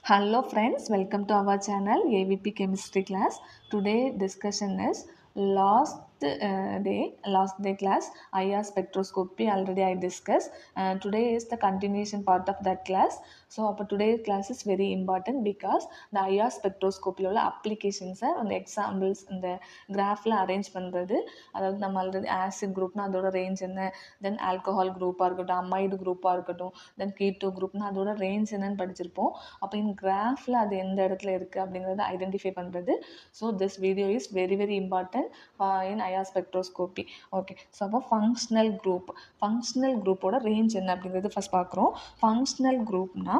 Hello friends, welcome to our channel AVP Chemistry class. Today discussion is last day class IR spectroscopy. Already I discussed. Today is the continuation part of that class. So today's class is very important because the IR spectroscopy உள்ள applications அந்த examples இந்த கிராஃபில் arrange பண்ணுறது. அதாவது நம்ம already acid குரூப்னா அதோட range என்ன, தென் alcohol குரூப்பாக இருக்கட்டும், அமைடு குரூப்பாக இருக்கட்டும், தென் கீட்டோ குரூப்னா அதோட ரேஞ்ச் என்னன்னு படிச்சிருப்போம். அப்போ இந்த கிராஃபில் அது எந்த இடத்துல இருக்குது அப்படிங்கிறத ஐடென்டிஃபை பண்ணுறது. So this video is very very important in IR spectroscopy. Okay, so அப்போ ஃபங்க்ஷனல் குரூப்போட ரேஞ்ச் என்ன அப்படிங்கிறது ஃபஸ்ட் பார்க்குறோம். ஃபங்க்ஷனல் குரூப்னா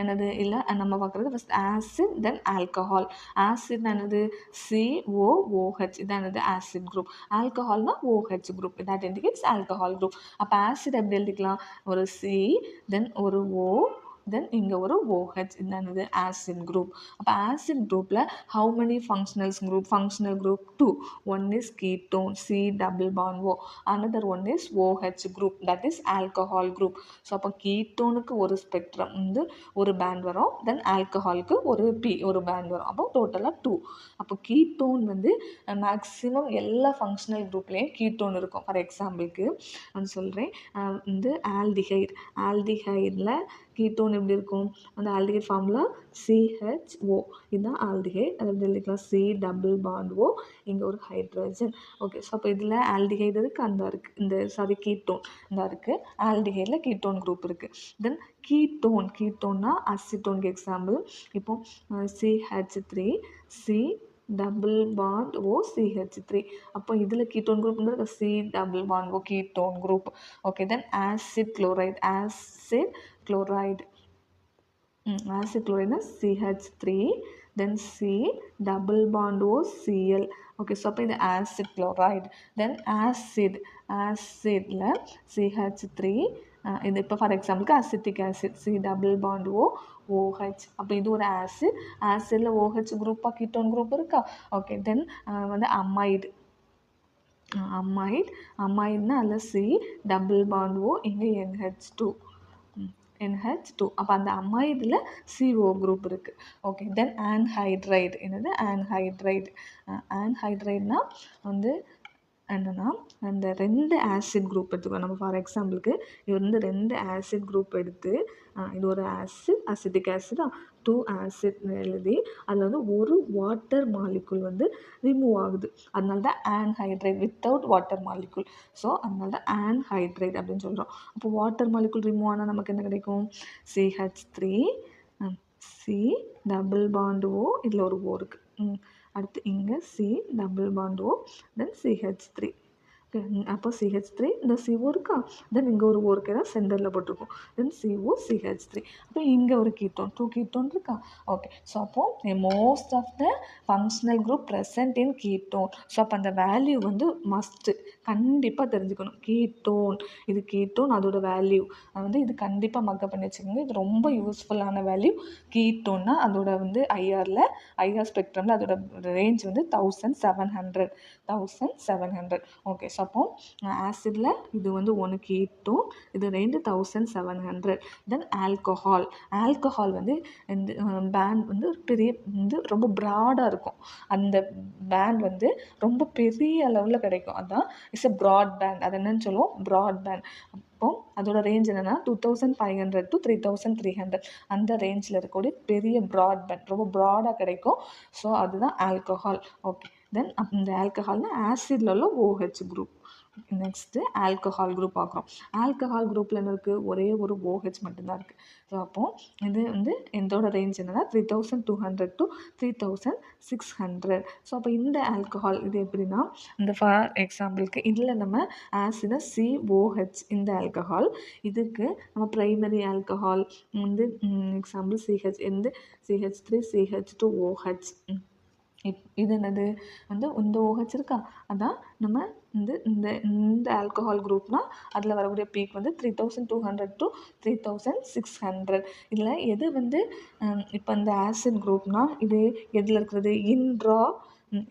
என்னது இல்லை நம்ம பார்க்குறது first acid then alcohol. Acid என்னது COOH, இதான் என்னது ஆசிட் குரூப். ஆல்கஹால்னா OH group, that indicates alcohol group. அப்போ ஆசிட் எப்படி எழுதிக்கலாம், ஒரு C தென் ஒரு O தென் இங்கே ஒரு OH, என்னது ஆசிட் குரூப். அப்போ ஆசிட் குரூப்பில் how many functional group 2. One is ketone C double bond O, another one is OH group, that is alcohol group. So அப்போ கீட்டோனுக்கு ஒரு ஸ்பெக்ட்ரம் வந்து ஒரு பேண்ட் வரும், தென் ஆல்கஹாலுக்கு ஒரு பேண்ட் வரும். அப்போ டோட்டலாக 2. அப்போ கீட்டோன் வந்து மேக்ஸிமம் எல்லா ஃபங்க்ஷனல் குரூப்லேயும் கீட்டோன் இருக்கும். ஃபார் எக்ஸாம்பிளுக்கு நான் சொல்கிறேன், வந்து ஆல்டிஹைடில் கீட்டோன் எப்படி இருக்கும், அந்த ஆல்டிஹைட் ஃபார்முலா CHO, இதுதான் ஆல்டிஹைட். அது எப்படி எழுதிக்கலாம், C double bond O, இங்கே ஒரு ஹைட்ரஜன். ஓகே, ஸோ அப்போ இதில் ஆல்டிஹைடு இருக்குது, அந்த இருக்குது, இந்த கீட்டோன் இந்த இருக்குது. ஆல்டிஹைடில் கீட்டோன் குரூப் இருக்குது. தென் கீட்டோன்னா அசிட்டோனுக்கு எக்ஸாம்பிள். இப்போ CH3 C double bond O CH3. அப்போ இதில் ketone group C double bond O ketone group. Okay, then acid chloride CH3 then C double bond O Cl. Okay, so அப்போ இது acid chloride. தென் ஆசிடில் CH3, இது இப்போ for எக்ஸாம்பிளுக்கு acetic acid C double bond O OH. அப்போ இது ஒரு ஆசிடில் OH குரூப்பாக ketone group இருக்கா. ஓகே, தென் வந்து அமைடுனா அதில் C double bond O, இங்கே NH2. அப்போ அந்த அமைடில் CO குரூப் இருக்குது. ஓகே, தென் ஆன்ஹைட்ரைடு. ஆன்ஹைட்ரைட்னா வந்து என்னென்னா அந்த 2 ஆசிட் குரூப் எடுத்துக்கலாம். நம்ம ஃபார் எக்ஸாம்பிளுக்கு இது வந்து 2 ஆசிட் குரூப் எடுத்து, இது ஒரு அசிட்டிக் ஆசிடா, 2 ஆசிட் எழுதி அதில் வந்து ஒரு வாட்டர் மாலிகுல் வந்து ரிமூவ் ஆகுது. அதனால தான் ஆன்ஹைட்ரைட், வித்தவுட் வாட்டர் மாலிகுல். ஸோ அதனால தான் ஆன்ஹைட்ரைட் அப்படின்னு சொல்கிறோம். அப்போ வாட்டர் மாலிகுல் ரிமூவ் ஆனால் நமக்கு என்ன கிடைக்கும், CH3 C double bond O, இதில் ஒரு O இருக்குது. அடுத்து இங்கே C double bond O தென் CH3. அப்போ CH3 இந்த CO இருக்கா, தென் இங்கே ஒரு O இருக்குது, சென்டரில் போட்டிருக்கோம், தென் CO CH3. அப்போ இங்கே ஒரு கீட்டோன், 2 கீட்டோன் இருக்கா. ஓகே, ஸோ அப்போது most of the functional group present in ketone. So அப்போ அந்த வேல்யூ வந்து மஸ்ட்டு கண்டிப்பாக தெரிஞ்சுக்கணும். இது கீட்டோன், அதோட வேல்யூ வந்து இது கண்டிப்பாக மக்கப் பண்ணி வச்சுக்கோங்க. இது ரொம்ப யூஸ்ஃபுல்லான வேல்யூ. கீட்டோன்னா அதோட வந்து ஐஆர் ஸ்பெக்ட்ரமில் அதோட ரேஞ்ச் வந்து 1700. ஓகே, ஸோ அப்போ ஆசிடில் இது வந்து 1 கீட்டோன், இது 1700. தென் ஆல்கஹால் வந்து இந்த பேண்ட் வந்து பெரிய வந்து ரொம்ப ப்ராடாக இருக்கும். அந்த பேண்ட் வந்து ரொம்ப பெரிய அளவில் கிடைக்கும். அதான் இட்ஸ் எ ப்ராட் பேண்ட். அது என்னன்னு சொல்லுவோம், ப்ராட் பேண்ட். அப்போ அதோட ரேஞ்ச் என்னென்னா 2500 to 3300, அந்த ரேஞ்சில் இருக்கக்கூடிய பெரிய ப்ராட் பேண்ட், ரொம்ப ப்ராடாக கிடைக்கும். ஸோ அதுதான் ஆல்கஹால். ஓகே, தென் இந்த ஆல்கஹால்னா ஆசிடில் உள்ள OH group. Next alcohol group பார்க்குறோம். ஆல்கஹால் குரூப்பில் என்ன இருக்குது, ஒரே ஒரு OH மட்டும்தான் இருக்குது. ஸோ அப்போது இது வந்து இதோட ரேஞ்ச் என்னென்னா 3200 to 3600. ஸோ அப்போ இந்த ஆல்கஹால் இது எப்படின்னா, இந்த ஃபார் எக்ஸாம்பிளுக்கு இதில் நம்ம ஆசிடை COH, இந்த ஆல்கஹால் இதுக்கு நம்ம ப்ரைமரி ஆல்கஹால் வந்து எக்ஸாம்பிள் CH3 CH2OH. இது என்னது வந்து இந்த OH இருக்கா, அதான் நம்ம இந்த ஆல்கஹால் குரூப்னால் அதில் வரக்கூடிய பீக் வந்து 3200 to 3600. இதில் எது வந்து இப்போ இந்த ஆசிட் குரூப்னால் இது எதில் இருக்கிறது,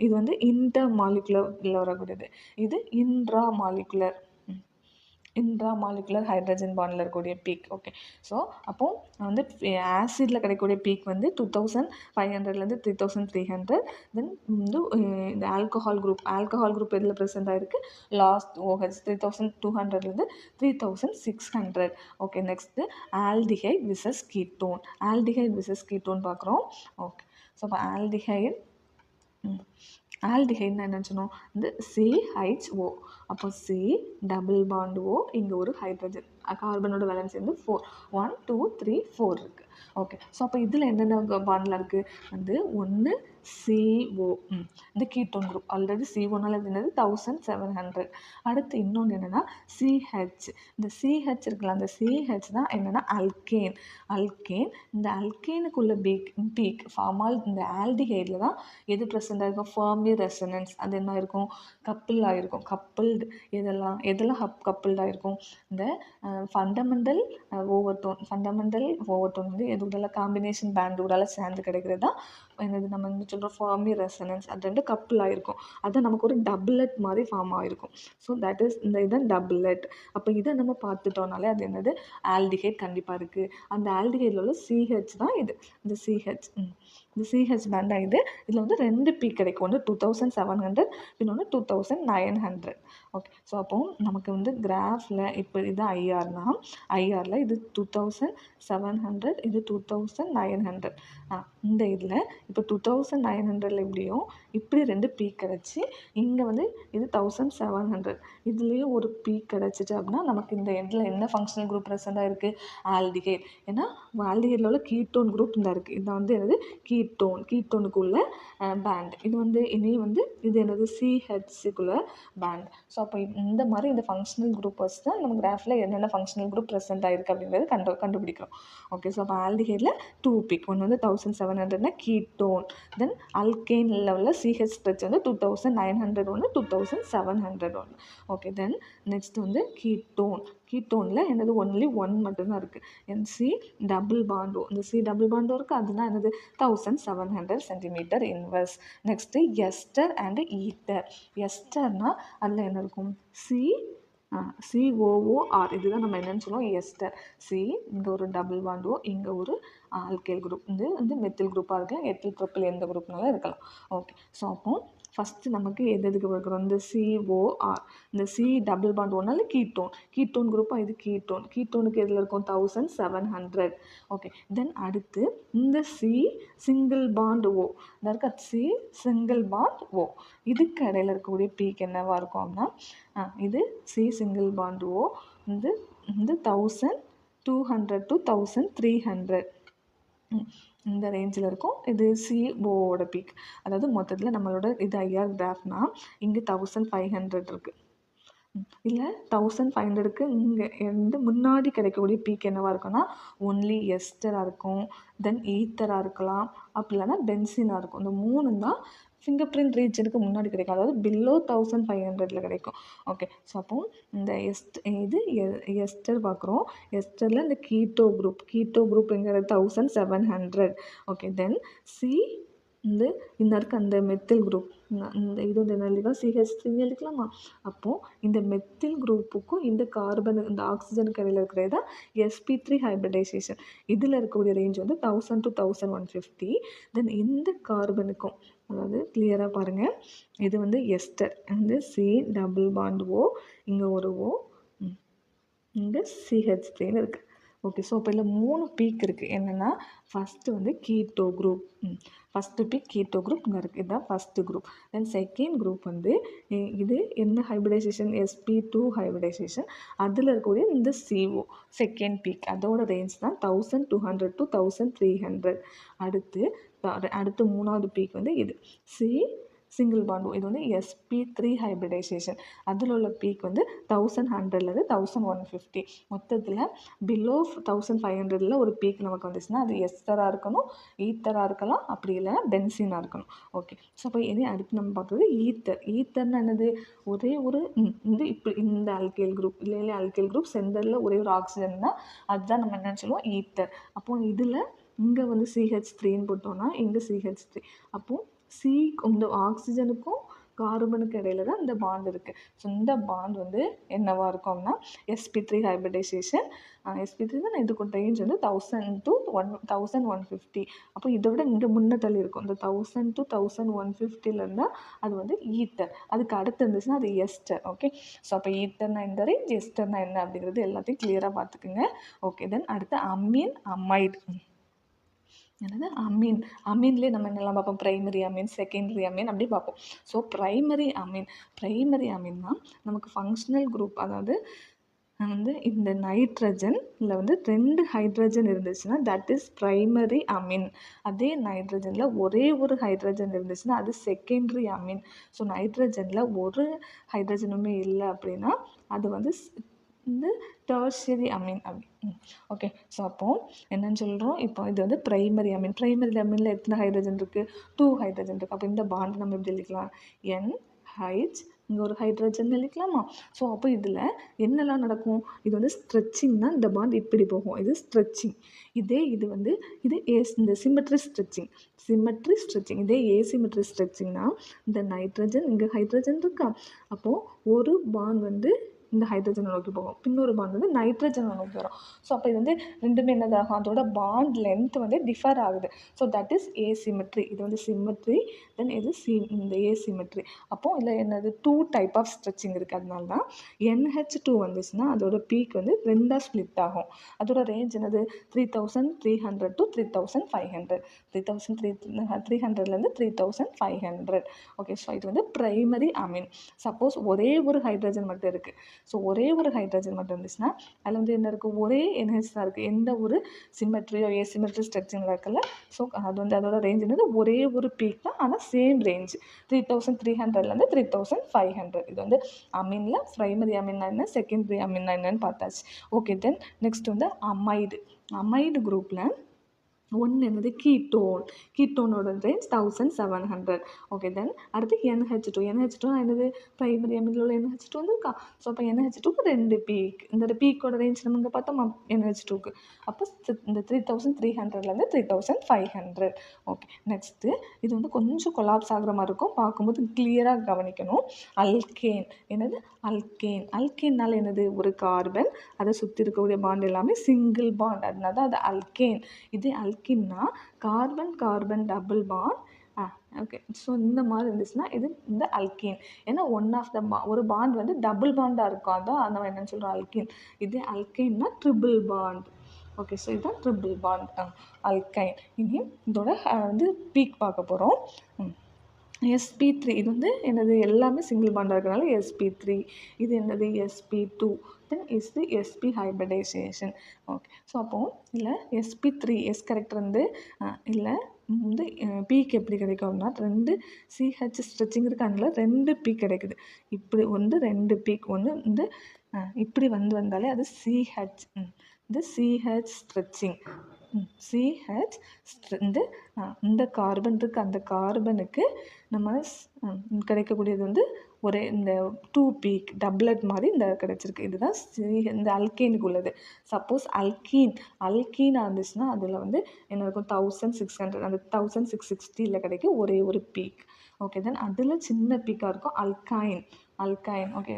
இது வந்து இன்டர் மாலிகுலரில் வரக்கூடியது. இது இன்ட்ரா மாலிகுலர். இன்ட்ராமாலிகுலர் ஹைட்ரஜன் பாண்டில் இருக்கக்கூடிய பீக். ஓகே, ஸோ அப்போது வந்து ஆசிடில் கிடைக்கக்கூடிய பீக் வந்து 2500லேருந்து 3300. தென் வந்து இந்த ஆல்கஹால் குரூப் எதில் ப்ரெசென்ட் ஆகிருக்கு? லாஸ்ட் OH 3200லேருந்து 3600. Okay, next aldehyde versus ketone பார்க்குறோம். ஓகே, ஸோ அப்போ ஆல்டிஹைட்னா என்ன சொன்னோம்? இந்த CHO. அப்போ C டபுள் பாண்ட் O, இங்கே ஒரு ஹைட்ரஜன், கார்பனோட வேலன்ஸ் வந்து 4, 1 2 3 4 இருக்குது. ஓகே, ஸோ அப்போ இதில் என்னென்ன பாண்டில் இருக்குது? வந்து ஒன்று CO, இந்த கீட்டோன் குரூப். ஆல்ரெடி CO இது என்னது 1700. அடுத்து இன்னொன்று என்னென்னா CH. இந்த CH இருக்குல்ல, அந்த CH தான் என்னென்னா அல்கேன். இந்த அல்கேனுக்குள்ள பீக் ஃபார்மால் இந்த ஆல்டிஹைடில் தான் எது ப்ரெசென்ட் ஆகிருக்கும்? Fermi resonance. அது என்ன இருக்கும்? கப்பிள் ஆகிருக்கும். கப்பிள்டு எதெல்லாம் கப்பிள்டு ஆகிருக்கும்? இந்த ஃபண்டமெண்டல் ஓவர்டோன் வந்து எது கூடல காம்பினேஷன் பேண்ட் கூடால சேர்ந்து கிடைக்கிறது தான் என்னது நம்ம வந்து சொல்கிறோம் ஃபர்மி ரெசனன்ஸ். அது ரெண்டு கப்பிள் ஆகிருக்கும். அது நமக்கு ஒரு டபுளட் மாதிரி ஃபார்ம் ஆகிருக்கும். ஸோ தட் இஸ் இந்த இதான் டபுளட். அப்போ இதை நம்ம பார்த்துட்டோம்னாலே அது என்னது? ஆல்டிஹைட் கண்டிப்பாக இருக்குது. அந்த ஆல்டிஹைடில் உள்ள CH தான் இது. இந்த CH பேண்ட் தான் இது. இதில் வந்து 2 பீக் கிடைக்கும். ஒன்று 2700, இன்னொன்று 2900. ஓகே, ஸோ அப்போ நமக்கு வந்து கிராஃபில் இப்போ இது ஐஆரில் இது 2700, இது 2900. இந்த இதில் இப்போ 2900 எப்படியும் இப்படி 2 பீக் கிடச்சி இங்கே வந்து இது 1700 இதுலேயும் ஒரு பீக் கிடச்சிச்சு அப்படின்னா நமக்கு இந்த இதில் என்ன ஃபங்க்ஷனல் குரூப் ப்ரெசென்ட்டாக இருக்குது? ஆல்டிஹைட். ஏன்னா ஆல்டிஹைடில் உள்ள கீட்டோன் குரூப் இந்த இருக்குது. இதான் வந்து என்னது? கீட்டோனுக்குள்ள பேண்ட். இது வந்து இனியும் வந்து இது என்னது? CHக்குள்ள பேண்ட். ஸோ அப்போ இந்த மாதிரி இந்த ஃபங்க்ஷனல் குரூப் வச்சு தான் நம்ம கிராஃபில் என்னென்ன ஃபங்க்ஷனல் குரூப் ப்ரெசென்ட் ஆகிருக்கு அப்படிங்கிறது கண்டுபிடிக்கிறோம். ஓகே, ஸோ அப்போ ஆல்டிஹைடில் 2 பீக். ஒன்று வந்து 1700 கீட்டோன். தென் அல்கேனில் உள்ள CH ஸ்ட்ரெச் வந்து 2900 ஒன்று, 2700 ஒன்று. ஓகே, தென் நெக்ஸ்ட் வந்து கீட்டோனில் என்னது? ஒன்லி 1 மட்டும்தான் இருக்குது. C டபுள் பாண்டோ. இந்த C டபுள் பாண்டோ இருக்குது. அதுதான் என்னது? 1700 centimetre inverse. Next ester and ether. எஸ்டர்னால் அதில் என்ன இருக்கும்? COOR. இதுதான் நம்ம என்னென்னு சொல்லுவோம்? எஸ்டர். இங்கே ஒரு டபுள் பாண்டோ, இங்கே ஒரு ஆல்கைல் குரூப். இது வந்து மெத்தில் குரூப்பாக இருக்கலாம், எத்தில் ப்ரொப்பில் எந்த குரூப்னாலும் இருக்கலாம். ஓகே, ஸோ அப்போ ஃபஸ்ட்டு நமக்கு எதுக்கு பார்க்குறோம்? இந்த COR. இந்த C டபுள் பாண்ட் ஒன்றால் கீட்டோன் குரூப்பாக இது கீட்டோனுக்கு எதில் இருக்கும்? 1700. ஓகே, தென் அடுத்து இந்த C சிங்கிள் பாண்ட் O. இதற்கு C சிங்கிள் பாண்ட் O. இதுக்கு இடையில இருக்கக்கூடிய பீக் என்னவாக இருக்கும் அப்படின்னா இது C சிங்கிள் பாண்ட் O வந்து 1200 to 1300 இந்த ரேஞ்சில் இருக்கும். இது COவோட பீக். அதாவது மொத்தத்தில் நம்மளோட இது ஐஆர் கிராஃப்னா இங்கே 1500 இருக்குது. இல்லை 1500க்கு இங்கே வந்து முன்னாடி கிடைக்கக்கூடிய பீக் என்னவாக இருக்குன்னா ஒன்லி எஸ்டராக இருக்கும், தென் ஈத்தராக இருக்கலாம், அப்படி இல்லைன்னா பென்சினாக இருக்கும். இந்த 3 தான் ஃபிங்கர் பிரிண்ட் ரீஜனுக்கு முன்னாடி கிடைக்கும். அதாவது பிலோ 1500 கிடைக்கும். ஓகே, ஸோ அப்போ இந்த எஸ்டர் பார்க்குறோம். எஸ்டரில் இந்த கீட்டோ குரூப்புங்கிறது 1700. ஓகே, தென் இந்த இருக்க அந்த மெத்தில் குரூப் இந்த இது வந்து என்ன எழுதிக்கலாம்? CH3 எழுதிக்கலாமா? அப்போது இந்த மெத்தில் குரூப்புக்கும் இந்த இந்த ஆக்சிஜனுக்கு இடையில் இருக்கிறது தான் sp3 ஹைப்ரிடைசேஷன். இதில் இருக்கக்கூடிய ரேஞ்ச் வந்து 1000 to 1150. தென் இந்த கார்பனுக்கும், அதாவது கிளியராக பாருங்கள், இது வந்து எஸ்டர். இந்த C டபுள் பாண்ட் O, இங்கே ஒரு O, இங்கே CH3ன்னு இருக்குது. ஓகே, ஸோ இப்போ இதில் 3 பீக் இருக்குது. என்னென்னா ஃபஸ்ட்டு வந்து keto group. First peak keto group இங்கே இருக்குது. இதுதான் first group. Then second group வந்து இது என்ன ஹைப்ரிடைசேஷன்? sp2 hybridisation. அதில் இருக்கக்கூடிய இந்த CO செகண்ட் பீக். அதோட ரேஞ்ச் தான் 1200 to 1300. அடுத்து மூணாவது பீக் வந்து இது C சிங்கிள் பாண்ட். இது வந்து sp3 ஹைப்ரிடைசேஷன். அதில் உள்ள பீக் வந்து 1100லேருந்து 1150. மொத்தத்தில் பிலோ 1500 ஒரு பீக் நமக்கு வந்துச்சுன்னா அது எஸ்டராக இருக்கணும், ஈத்தராக இருக்கலாம், அப்படி இல்லைன்னா பென்சினாக இருக்கணும். ஓகே, ஸோ அப்போ இனி அடுத்து நம்ம பார்க்குறது ஈத்தர்னா என்னது? ஒரே ஒரு இப்படி இந்த அல்கைல் குரூப் இல்லை அல்கைல் குரூப் சென்டரில் ஒரே ஒரு ஆக்சிஜன் தான். அதுதான் நம்ம என்னன்னு சொல்லுவோம்? ஈத்தர். அப்போது இதில் இங்கே வந்து CH3ன்னு போட்டோம்னா இங்கே CH3. அப்போது இந்த ஆக்சிஜனுக்கும் கார்பனுக்கு இடையில தான் இந்த பாண்ட் இருக்குது. ஸோ இந்த பாண்ட் வந்து என்னவா இருக்கும் அப்படின்னா sp3 ஹைபிரிடைசேஷன். sp3 தான் இதுக்கு ரேஞ்ச் வந்து 1000 to 1150. அப்போ இதை விட இங்கே முன்ன தள்ளி இருக்கும். இந்த 1000 to 1150 இருந்தால் அது வந்து ஈத்தர். அதுக்கு அடுத்து இருந்துச்சுன்னா அது எஸ்டர். ஓகே, ஸோ அப்போ ஈத்தர்னா இந்த ரேஞ்ச், எஸ்டர்னா என்ன அப்படிங்கிறது எல்லாத்தையும் கிளியராக பார்த்துக்குங்க. ஓகே, தென் அடுத்து அமீன் அமைடு. என்னது அமீன்? அமீன்லேயே நம்ம என்னெல்லாம் பார்ப்போம்? பிரைமரி அமீன், செகண்டரி அமீன் அப்படி பார்ப்போம். ஸோ பிரைமரி அமீன்னா நமக்கு ஃபங்க்ஷனல் குரூப், அதாவது வந்து இந்த நைட்ரஜனில் வந்து 2 ஹைட்ரஜன் இருந்துச்சுன்னா தட் இஸ் பிரைமரி அமீன். அதே நைட்ரஜனில் ஒரே ஒரு ஹைட்ரஜன் இருந்துச்சுன்னா அது செகண்டரி அமீன். ஸோ நைட்ரஜனில் ஒரு ஹைட்ரஜனுமே இல்லை அப்படின்னா அது வந்து இந்த டெர்ஷியரி அமீன் அப்படி. ஓகே, ஸோ அப்போது என்னன்னு சொல்கிறோம்? இப்போ இது வந்து பிரைமரி அமீனில் எத்தனை ஹைட்ரஜன் இருக்குது? 2 ஹைட்ரஜன் இருக்குது. அப்போ இந்த பாண்ட் நம்ம எப்படி எழுதிக்கலாம்? NH, இங்கே ஒரு ஹைட்ரஜன் எழுதிக்கலாமா? ஸோ அப்போ இதில் என்னெல்லாம் நடக்கும்? இது வந்து ஸ்ட்ரெச்சிங்னா இந்த பாண்ட் இப்படி போகும், இது ஸ்ட்ரெச்சிங். இது வந்து இது இந்த சிமெட்ரி ஸ்ட்ரெச்சிங். இதே ஏசிமெட்ரி ஸ்ட்ரெச்சிங்னா இந்த நைட்ரஜன் இங்கே ஹைட்ரஜன் இருக்கா, அப்போது ஒரு பாண்ட் வந்து இந்த ஹைட்ரஜனை நோக்கி போகும், இன்னொரு பாண்ட் வந்து நைட்ரஜனை நோக்கி வரும். ஸோ அப்போ இது வந்து ரெண்டுமே என்னதாகும்? அதோட பாண்ட் லென்த் வந்து டிஃபர் ஆகுது. So that is asymmetry. இது வந்து சிமெட்ரி, தென் இது இந்த ஏசிமெட்ரி. அப்போது இதில் என்னது 2 டைப் ஆஃப் ஸ்ட்ரெச்சிங் இருக்குது. அதனால தான் NH2 வந்துச்சுன்னா அதோட பீக் வந்து 2ஆக ஸ்ப்ளிட் ஆகும். அதோட ரேஞ்ச் என்னது? 3300 to 3500. 3300லேருந்து 3500. ஓகே, ஸோ இது வந்து பிரைமரி அமீன். சப்போஸ் ஒரே ஒரு ஹைட்ரஜன் மட்டும் இருக்குது. ஸோ ஒரே ஒரு ஹைட்ரஜன் மட்டும் இருந்துச்சுன்னா அதில் வந்து என்ன இருக்குது? ஒரே NH தான் இருக்குது. எந்த ஒரு சிமெட்ரியோ ஏசிமெட்ரி ஸ்ட்ரெச்சிங்கில் இருக்குல்ல. ஸோ அது வந்து அதோட ரேஞ்ச் என்னது? ஒரே ஒரு பீக் தான், ஆனால் சேம் ரேஞ்ச் 3300லேருந்து 3500. இது வந்து அமீனில் பிரைமரி அமீன்னா என்ன, செகண்டரி அமீன்னா என்னன்னு பார்த்தாச்சு. ஓகே, தென் நெக்ஸ்ட் வந்து அமைடு குரூப்பில் ஒன்று என்னது? கீட்டோனோட ரேஞ்ச் 1700. ஓகே, தென் அடுத்து NH2 என்னது? பிரைமரி அமீனில் உள்ள NH2 வந்து இருக்கா. ஸோ அப்போ NH2க்கு 2 பீக். இந்த பீக்கோட ரேஞ்ச் நம்ம இங்கே பார்த்தோமா NH2க்கு. அப்போ இந்த 3300லேருந்து 3500. ஓகே, நெக்ஸ்ட்டு இது வந்து கொஞ்சம் கொலாப்ஸ் ஆகிற மாதிரி இருக்கும், பார்க்கும்போது கிளியராக கவனிக்கணும். அல்கேன். என்னது? அல்கேன்னால என்னது? ஒரு கார்பன், அதை சுற்றி இருக்கக்கூடிய பாண்ட் எல்லாமே சிங்கிள் பாண்ட், அதனால தான் அது அல்கேன். இது அல்கின்னா carbon double bond. Okay, so இந்த மாதிரி இருந்துச்சுன்னா இது இந்த அல்கீன். ஏன்னா ஒரு பாண்ட் வந்து டபுள் பாண்டாக இருக்கும், அதான் நம்ம என்னென்னு சொல்கிறோம்? அல்கீன். இது அல்கைன்னா ட்ரிபிள் பாண்ட். ஓகே, ஸோ இதுதான் ட்ரிபிள் பாண்ட் அல்கைன். இனி இதோட வந்து பீக் பார்க்க போகிறோம். sp3 இது வந்து என்னது? எல்லாமே சிங்கிள் பாண்டாக இருக்கிறனால sp3. இது என்னது? sp2. தென் இது sp ஹைபிரிடைசேஷன். ஓகே, ஸோ அப்போது இல்லை sp3 எஸ் கரெக்டர் வந்து இல்லை வந்து பீக் எப்படி கிடைக்கும் அப்படின்னா 2 CH ஸ்ட்ரெச்சிங் இருக்காங்களா, 2 பீக் கிடைக்குது. இப்படி வந்து 2 பீக் ஒன்று வந்து இப்படி வந்தாலே அது CH. இது CH ஸ்ட்ரெச்சிங். CH இந்த கார்பன் இருக்குது, அந்த கார்பனுக்கு நம்ம கிடைக்கக்கூடியது வந்து ஒரே இந்த 2 பீக் டப்லெட் மாதிரி இந்த கிடச்சிருக்கு. இதுதான் இந்த அல்கேனுக்கு உள்ளது. சப்போஸ் அல்கீனாக இருந்துச்சுன்னா அதில் வந்து என்ன இருக்கும்? 1600. அந்த 1660 கிடைக்கும் ஒரே ஒரு பீக். ஓகே, தென் அதில் சின்ன பீக்காக இருக்கும் அல்கைன். ஓகே,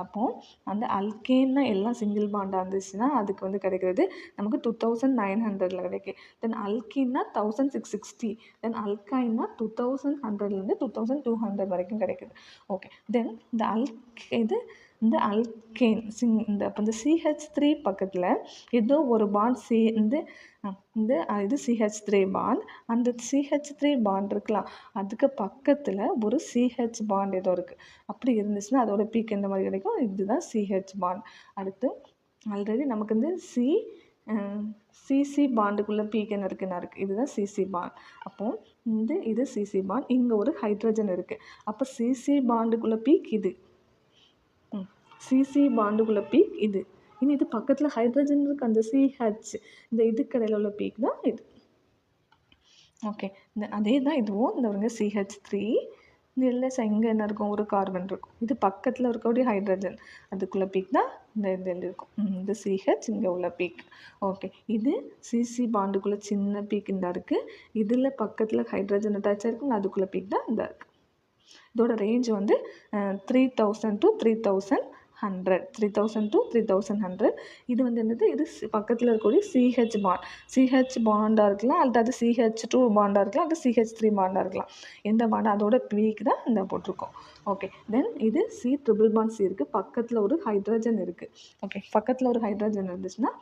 அப்போ அந்த அல்கேன்னா எல்லாம் சிங்கிள் பாண்டாக இருந்துச்சுன்னா அதுக்கு வந்து கிடைக்கிறது நமக்கு 2900 கிடைக்கும். தென் அல்கீன்னா 1660. தென் அல்கைன்னா 2100லேருந்து 2200 வரைக்கும் கிடைக்குது. ஓகே, தென் இந்த அல்கேன் அப்போ இந்த CH3 பக்கத்தில் ஏதோ ஒரு பாண்ட் இது CH3 பாண்ட். அந்த CH3 பாண்ட் இருக்கலாம், அதுக்கு பக்கத்தில் ஒரு CH பாண்ட் ஏதோ இருக்குது. அப்படி இருந்துச்சுன்னா அதோட பீக் எந்த மாதிரி கிடைக்கும்? இதுதான் CH பாண்ட். அடுத்து ஆல்ரெடி நமக்கு வந்து CC பாண்டுக்குள்ளே பீக் என்ன இருக்குது? இதுதான் CC பாண்ட். அப்போது இது CC பாண்ட், இங்கே ஒரு ஹைட்ரஜன் இருக்குது. அப்போ CC பாண்டுக்குள்ளே பீக் இது, CC பாண்டுக்குள்ளே பீக் இது. இனி இது பக்கத்தில் ஹைட்ரஜன் இருக்குது, அந்த CH, இந்த இதுக்கடையில் உள்ள பீக் தான் இது. ஓகே, அதே தான் இதுவும். இந்த CH3 இது இல்லை சார், இங்கே என்ன இருக்கும்? ஒரு கார்பன் இருக்கும். இது பக்கத்தில் இருக்கக்கூடிய ஹைட்ரஜன், அதுக்குள்ளே பீக் தான் இந்த இதில் இருக்கும். இந்த CH இங்கே உள்ள பீக். ஓகே, இது CC பாண்டுக்குள்ளே சின்ன பீக் இந்த இருக்குது. இதில் பக்கத்தில் ஹைட்ரஜன் அட்டாச் ஆகிருக்குங்க, அதுக்குள்ளே பீக் தான் இந்த இருக்குது. இதோட ரேஞ்ச் வந்து 3000 to 3100, 3000 to 3100. இது வந்து என்னது, இது பக்கத்தில் இருக்கக்கூடிய சிஹெச் பாண்ட், சிஹெச் பாண்டாக இருக்கலாம், அல்லது CH2 பாண்டாக இருக்கலாம், அது CH3 பாண்டாக இருக்கலாம். எந்த பாண்ட் அதோட பீக் தான் இந்த போட்டிருக்கோம். ஓகே, தென் இது C ட்ரிபிள் பாண்ட் C இருக்குது, பக்கத்தில் ஒரு ஹைட்ரஜன் இருக்குது. ஓகே, பக்கத்தில் ஒரு ஹைட்ரஜன் இருந்துச்சுன்னா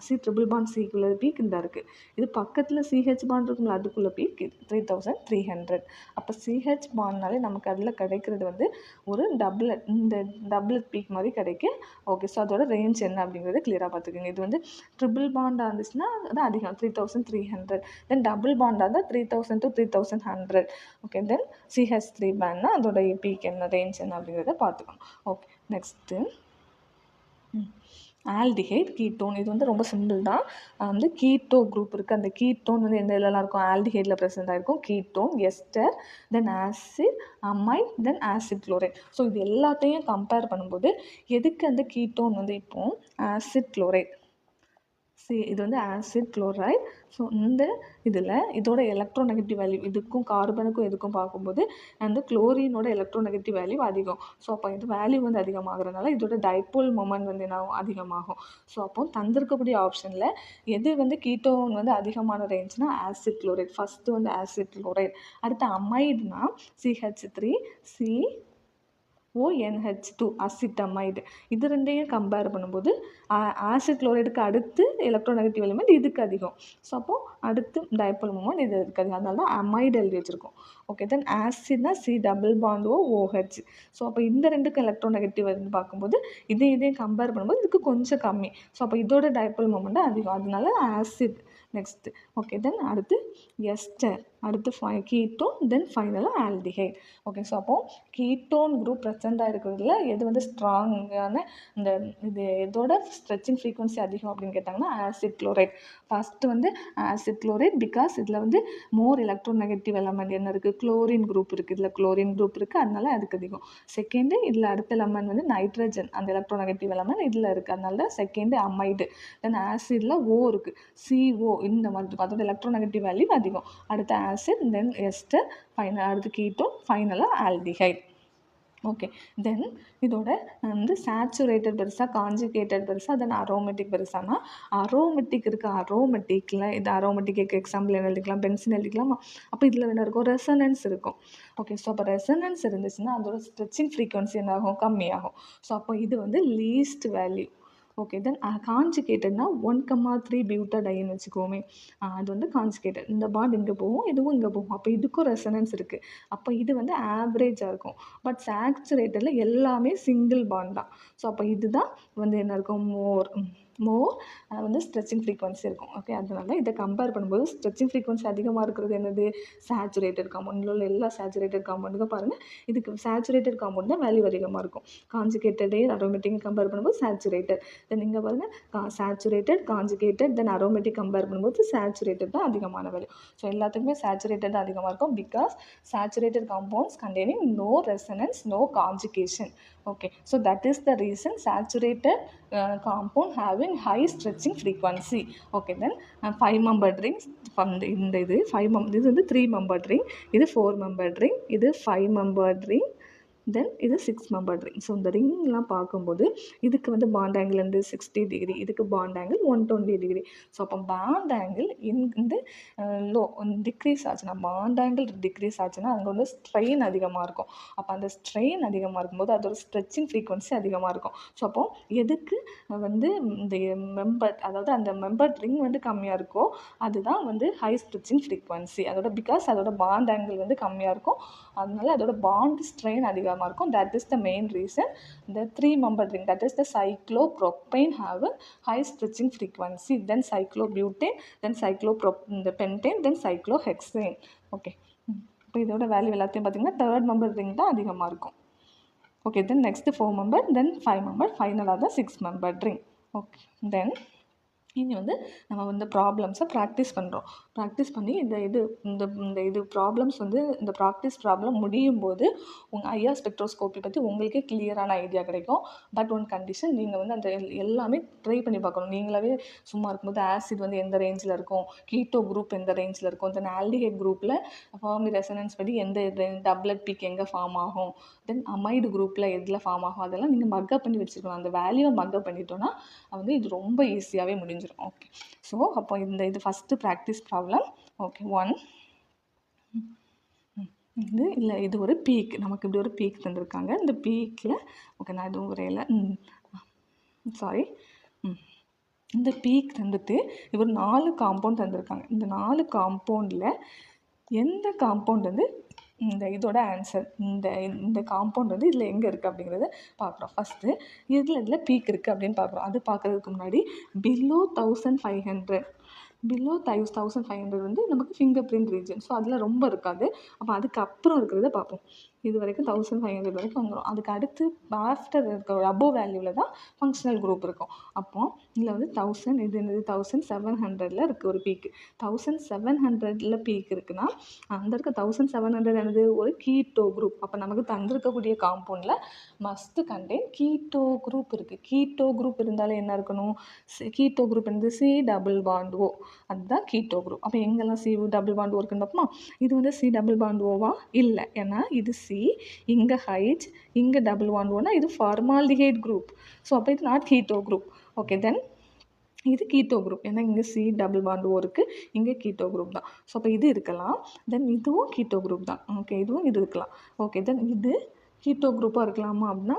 C ட்ரிபிள் பாண்ட் Cக்குள்ள பீக் இந்த இருக்குது. இது பக்கத்தில் CH பாண்ட் இருக்குங்களா, அதுக்குள்ள பீக் 3300. அப்போ CH பாண்ட்னாலே நமக்கு அதில் கிடைக்கிறது வந்து ஒரு டபுளட் பீக் மாதிரி கிடைக்கும். ஓகே, ஸோ அதோட ரேஞ்ச் என்ன அப்படிங்கிறத கிளியராக பார்த்துக்கோங்க. இது வந்து ட்ரிபிள் பாண்டாக இருந்துச்சுன்னா அது அதிகம் 3300, தென் டபுள் பாண்டாக இருந்தால் 3000 to 3100. ஓகே, தென் CH3 பாண்ட்னா அதோட பீக் என்ன, ரேஞ்ச் என்ன அப்படிங்கிறத பார்த்துக்கணும். Okay, next aldehyde, ketone. இது வந்து ரொம்ப சிம்பிள் தான். வந்து கீட்டோ குரூப் இருக்குது, அந்த கீட்டோன் வந்து எந்த இதெல்லாம் இருக்கும், ஆல்டிஹைடில் ப்ரெசென்ட் ஆகிருக்கும். கீட்டோன், எஸ்டர், தென் ஆசிட், அமைட், தென் ஆசிட் குளோரைட். ஸோ இது எல்லாத்தையும் கம்பேர் பண்ணும்போது எதுக்கு அந்த கீட்டோன் வந்து இப்போ ஆசிட் குளோரைட், இது வந்து ஆசிட் குளோரைட். ஸோ இந்த இதில் இதோட எலக்ட்ரோநெகட்டிவ் வேல்யூ இதுக்கும் கார்பனுக்கும் எதுக்கும் பார்க்கும்போது அந்த குளோரினோட எலக்ட்ரோநெகட்டிவ் வேல்யூ அதிகம். ஸோ அப்போ இது வேல்யூ வந்து அதிகமாகிறதுனால இதோட டைபோல் மொமெண்ட் வந்து என்ன அதிகமாகும். ஸோ அப்போ தந்திருக்கக்கூடிய ஆப்ஷனில் எது வந்து கீட்டோன் வந்து அதிகமான ரேஞ்ச்னா ஆசிட் குளோரைட். ஃபஸ்ட்டு வந்து ஆசிட் குளோரைட், அடுத்து அமைடுனா CH3 CONH2 அசிட்டமைடு. இது ரெண்டையும் கம்பேர் பண்ணும்போது ஆசிட் குளோரைடுக்கு அடுத்து எலக்ட்ரோநெகட்டிவ் எலிமெண்ட் இதுக்கு அதிகம். ஸோ அப்போது அடுத்து டைபோல் மொமெண்ட் இது இதுக்கு அதிகம், அதனால தான் அமைடு எழுதி வச்சுருக்கோம். ஓகே, தென் ஆசிட்னா C double bond OH. So அப்போ இந்த ரெண்டுக்கு எலக்ட்ரோநெகட்டிவ் வந்து பார்க்கும்போது இதையும் கம்பேர் பண்ணும்போது இதுக்கு கொஞ்சம் கம்மி. ஸோ அப்போ இதோட டைபோல் மொமெண்ட் அதிகம், அதனால ஆசிட். நெக்ஸ்ட்டு ஓகே, தென் அடுத்து எஸ்டர், அடுத்து கீட்டோன், தென் ஃபைனலாக ஆல்டிஹைட். ஓகே, ஸோ அப்போது கீட்டோன் குரூப் ப்ரெசென்ட்டாக இருக்கிறதுல எது வந்து ஸ்ட்ராங்கான இந்த இது இதோட ஸ்ட்ரெச்சிங் ஃப்ரீக்வன்சி அதிகம் அப்படின்னு கேட்டாங்கன்னா ஆசிட் குளோரைட். ஃபஸ்ட்டு வந்து ஆசிட் குளோரைட், பிகாஸ் இதில் வந்து மோர் எலக்ட்ரோநெகட்டிவ் எலமெண்ட் என்ன இருக்குது, குளோரின் குரூப் இருக்குது, இதில் குளோரின் குரூப் இருக்குது, அதனால அதுக்கு அதிகம். செகண்டு இதில் அடுத்த எலமெண்ட் வந்து நைட்ரஜன், அந்த எலக்ட்ரோநெகட்டிவ் எலமெண்ட் இதில் இருக்குது, அதனால தான் செகண்டு அமைடு. தென் ஆசிடில் O இருக்குது, CO இந்த மாதிரி இருக்கும், அதோட எலக்ட்ரோநெகட்டிவ் வேல்யூ அதிகம். அடுத்த ஆசிட், தென் எஸ்டர், ஃபைனல் அடுத்து கீட்டோன், ஃபைனலாக ஆல்டிஹைட். ஓகே, தென் இதோட வந்து சேச்சுரேட்டட் பெருசாக, காஞ்சுகேட்டட் பெருசாக, தென் அரோமேட்டிக் பெருசானா அரோமேட்டிக் இருக்குது. அரோமேட்டிக்கில் இது அரோமேட்டிக்கு எக்ஸாம்பிள் என்ன எழுதிக்கலாம், பென்சின் எழுதிக்கலாமா. அப்போ இதில் என்ன இருக்கும், ரெசனன்ஸ் இருக்கும். ஓகே, ஸோ அப்போ ரெசனன்ஸ் இருந்துச்சுன்னா அதோட ஸ்ட்ரெச்சிங் ஃப்ரீக்வன்சி என்ன ஆகும், கம்மியாகும். ஸோ அப்போ இது வந்து லீஸ்ட் வேல்யூ. ஓகே, தென் காஞ்சுகேட்டட்னா 1,3 பியூட்டாடைன்னு வச்சுக்கோமே, அது வந்து காஞ்சுகேட்டட். இந்த பாண்ட் இங்கே போகும், இதுவும் இங்கே போகும், அப்போ இதுக்கும் ரெசனன்ஸ் இருக்குது. அப்போ இது வந்து ஆவரேஜாக இருக்கும். பட் சேச்சுரேட்டடில் எல்லாமே சிங்கிள் பாண்ட் தான். ஸோ அப்போ இதுதான் வந்து என்ன இருக்கும், மோர் வந்து ஸ்ட்ரெச்சிங் ஃப்ரீக்வன்சி இருக்கும். ஓகே, அதனால இதை கம்பேர் பண்ணும்போது ஸ்ட்ரெச்சிங் ஃப்ரீக்வன்சி அதிகமாக இருக்கிறது என்னது, சேச்சுரேட்டட் காம்பவுண்டில் உள்ள எல்லா சேச்சுரேட்டட் காம்பவுண்டுக்கும் பாருங்கள், இதுக்கு சேச்சுரேட்டட் காம்பவுண்ட் தான் வேல்யூ அதிகமாக இருக்கும். காஞ்சுகேட்டடே அரோமேட்டிக் கம்பேர் பண்ணும்போது சேச்சுரேட்டட். தென் இங்கே பாருங்கள் saturated, conjugated, then aromatic compare பண்ணும்போது சேச்சுரேட்டட் தான் அதிகமான வேல்யூ. ஸோ எல்லாத்துக்குமே சேச்சுரேட்டட் தான் அதிகமாக இருக்கும், because saturated compounds containing no resonance, no conjugation. Okay, so that is the reason saturated compound having high stretching frequency. Okay, then 5-membered rings from இந்த இது 5 இது வந்து 3-membered ring, இது 4-membered ring, இது 5-membered ring, தென் இது 6-membered ring. So இந்த ரிங்லாம் பார்க்கும்போது இதுக்கு வந்து பாண்ட் ஆங்கிள் வந்து 60 டிகிரி, இதுக்கு பாண்ட் ஆங்கிள் 120 டிகிரி. ஸோ அப்போ பாண்ட் ஆங்கிள் இந்த லோ டிக்ரீஸ் ஆச்சுன்னா, பாண்ட் ஆங்கிள் டிக்ரீஸ் ஆச்சுன்னா அங்கே வந்து ஸ்ட்ரெயின் அதிகமாக இருக்கும். அப்போ அந்த ஸ்ட்ரெயின் அதிகமாக இருக்கும்போது அதோட ஸ்ட்ரெச்சிங் ஃப்ரீக்வன்சி அதிகமாக இருக்கும். ஸோ அப்போது எதுக்கு வந்து இந்த அதாவது அந்த மெம்பர் ரிங் வந்து கம்மியாக இருக்கோ அதுதான் வந்து ஹை ஸ்ட்ரெச்சிங் ஃப்ரீக்வன்சி. அதோட பிகாஸ் அதோட பாண்ட் ஆங்கிள் வந்து கம்மியாக இருக்கும், அதனால அதோட பாண்ட் ஸ்ட்ரெயின் அதிகமாக இருக்கும். That is the main reason the 3-membered ring, that is the cyclopropane, have a high stretching frequency, then cyclobutane, then pentane, then cyclohexane. Okay, இப்போ இதோட வேல்யூ எல்லாத்தையும் பார்த்தீங்கன்னா 3rd-membered ring தான் அதிகமாக இருக்கும். ஓகே, தென் நெக்ஸ்ட் 4-membered, தென் 5-membered, ஃபைனலாக தான் 6-membered ring. Okay, தென் இனி வந்து நம்ம வந்து ப்ராப்ளம்ஸை ப்ராக்டிஸ் பண்ணுறோம். ப்ராக்டிஸ் பண்ணி இந்த ப்ராப்ளம்ஸ் வந்து இந்த ப்ராக்டிஸ் ப்ராப்ளம் முடியும் போது உங்கள் ஐஆர் ஸ்பெக்ட்ரோஸ்கோப்பி பற்றி உங்களுக்கே கிளியரான ஐடியா கிடைக்கும். பட் ஒன் கண்டிஷன், நீங்கள் வந்து அந்த எல்லாமே ட்ரை பண்ணி பார்க்கணும். நீங்களாவே சும்மா இருக்கும்போது ஆசிட் வந்து எந்த ரேஞ்சில் இருக்கும், கீட்டோ குரூப் எந்த ரேஞ்சில் இருக்கும், தென் ஆல்டிஹைட் குரூப்பில் ஃபெர்மி ரெசனன்ஸ் படி எந்த டபுளட் பீக் எங்கே ஃபார்ம் ஆகும், தென் அமைடு குரூப்பில் எதில் ஃபார்ம் ஆகும், அதெல்லாம் நீங்கள் மக்கப் பண்ணி வச்சுருக்கணும். அந்த வேல்யூவை மக்கப் பண்ணிட்டோன்னா வந்து இது ரொம்ப ஈஸியாகவே முடிஞ்சிடும். ஓகே, ஸோ அப்போ இது ஃபஸ்ட்டு ப்ராக்டிஸ் ப்ராப்ளம். ஓகே, 1 இது ஒரு பீக், நமக்கு இப்படி ஒரு பீக் தந்திருக்காங்க. இந்த பீக்கில் ஓகே நான் எதுவும் வரையில சாரி இந்த பீக் தந்துட்டு இவர் 4 காம்பவுண்ட் தந்திருக்காங்க. இந்த 4 காம்பவுண்டில் எந்த காம்பவுண்ட் வந்து இதோட ஆன்சர், இந்த காம்பவுண்ட் வந்து இதில் எங்கே இருக்குது அப்படிங்கிறத பார்க்குறோம். ஃபஸ்ட்டு இதில் பீக் இருக்குது அப்படின்னு பார்க்குறோம். அது பார்க்குறதுக்கு முன்னாடி பிலோ 1500 வந்து நமக்கு ஃபிங்கர் பிரிண்ட் ரீஜன். ஸோ அதில் ரொம்ப இருக்காது. அப்போ அதுக்கப்புறம் இருக்கிறத பார்ப்போம். இது வரைக்கும் 1500 வரைக்கும் வந்துடும். அதுக்கு அடுத்து ஆஃப்டர் இருக்க அபோவ் வேல்யூவில் தான் ஃபங்க்ஷனல் குரூப் இருக்கும். அப்போது இதில் வந்து 1000 இது என்னது 1700 இருக்குது ஒரு பீக்கு. 1700 பீக் இருக்குன்னா அந்த இருக்க 1700 என்னது ஒரு கீட்டோ குரூப். அப்போ நமக்கு தந்திருக்கக்கூடிய காம்பவுண்டில் மஸ்ட் கண்டெயின் கீட்டோ குரூப் இருக்குது. கீட்டோ குரூப் இருந்தாலே என்ன இருக்கணும், கீட்டோ குரூப் வந்து C+O, அதுதான் கீட்டோ குரூப். அப்போ எங்கெல்லாம் C+O இருக்குன்னு பார்ப்போமா. இது வந்து C+O இல்லை, ஏன்னா இது C, இங்கே H, இங்கே O, இது ஃபார்மால்டிஹைட் குரூப். ஸோ அப்போ இது நாட் கீட்டோ குரூப். ஓகே, தென் இது கீட்டோ குரூப், ஏன்னா இங்கே C+O இருக்குது, இங்கே கீட்டோ குரூப் தான். ஸோ அப்போ இது இருக்கலாம். தென் இதுவும் கீட்டோ குரூப் தான். ஓகே, இதுவும் இது இருக்கலாம். ஓகே, தென் இது கீட்டோ குரூப்பாக இருக்கலாமா அப்படின்னா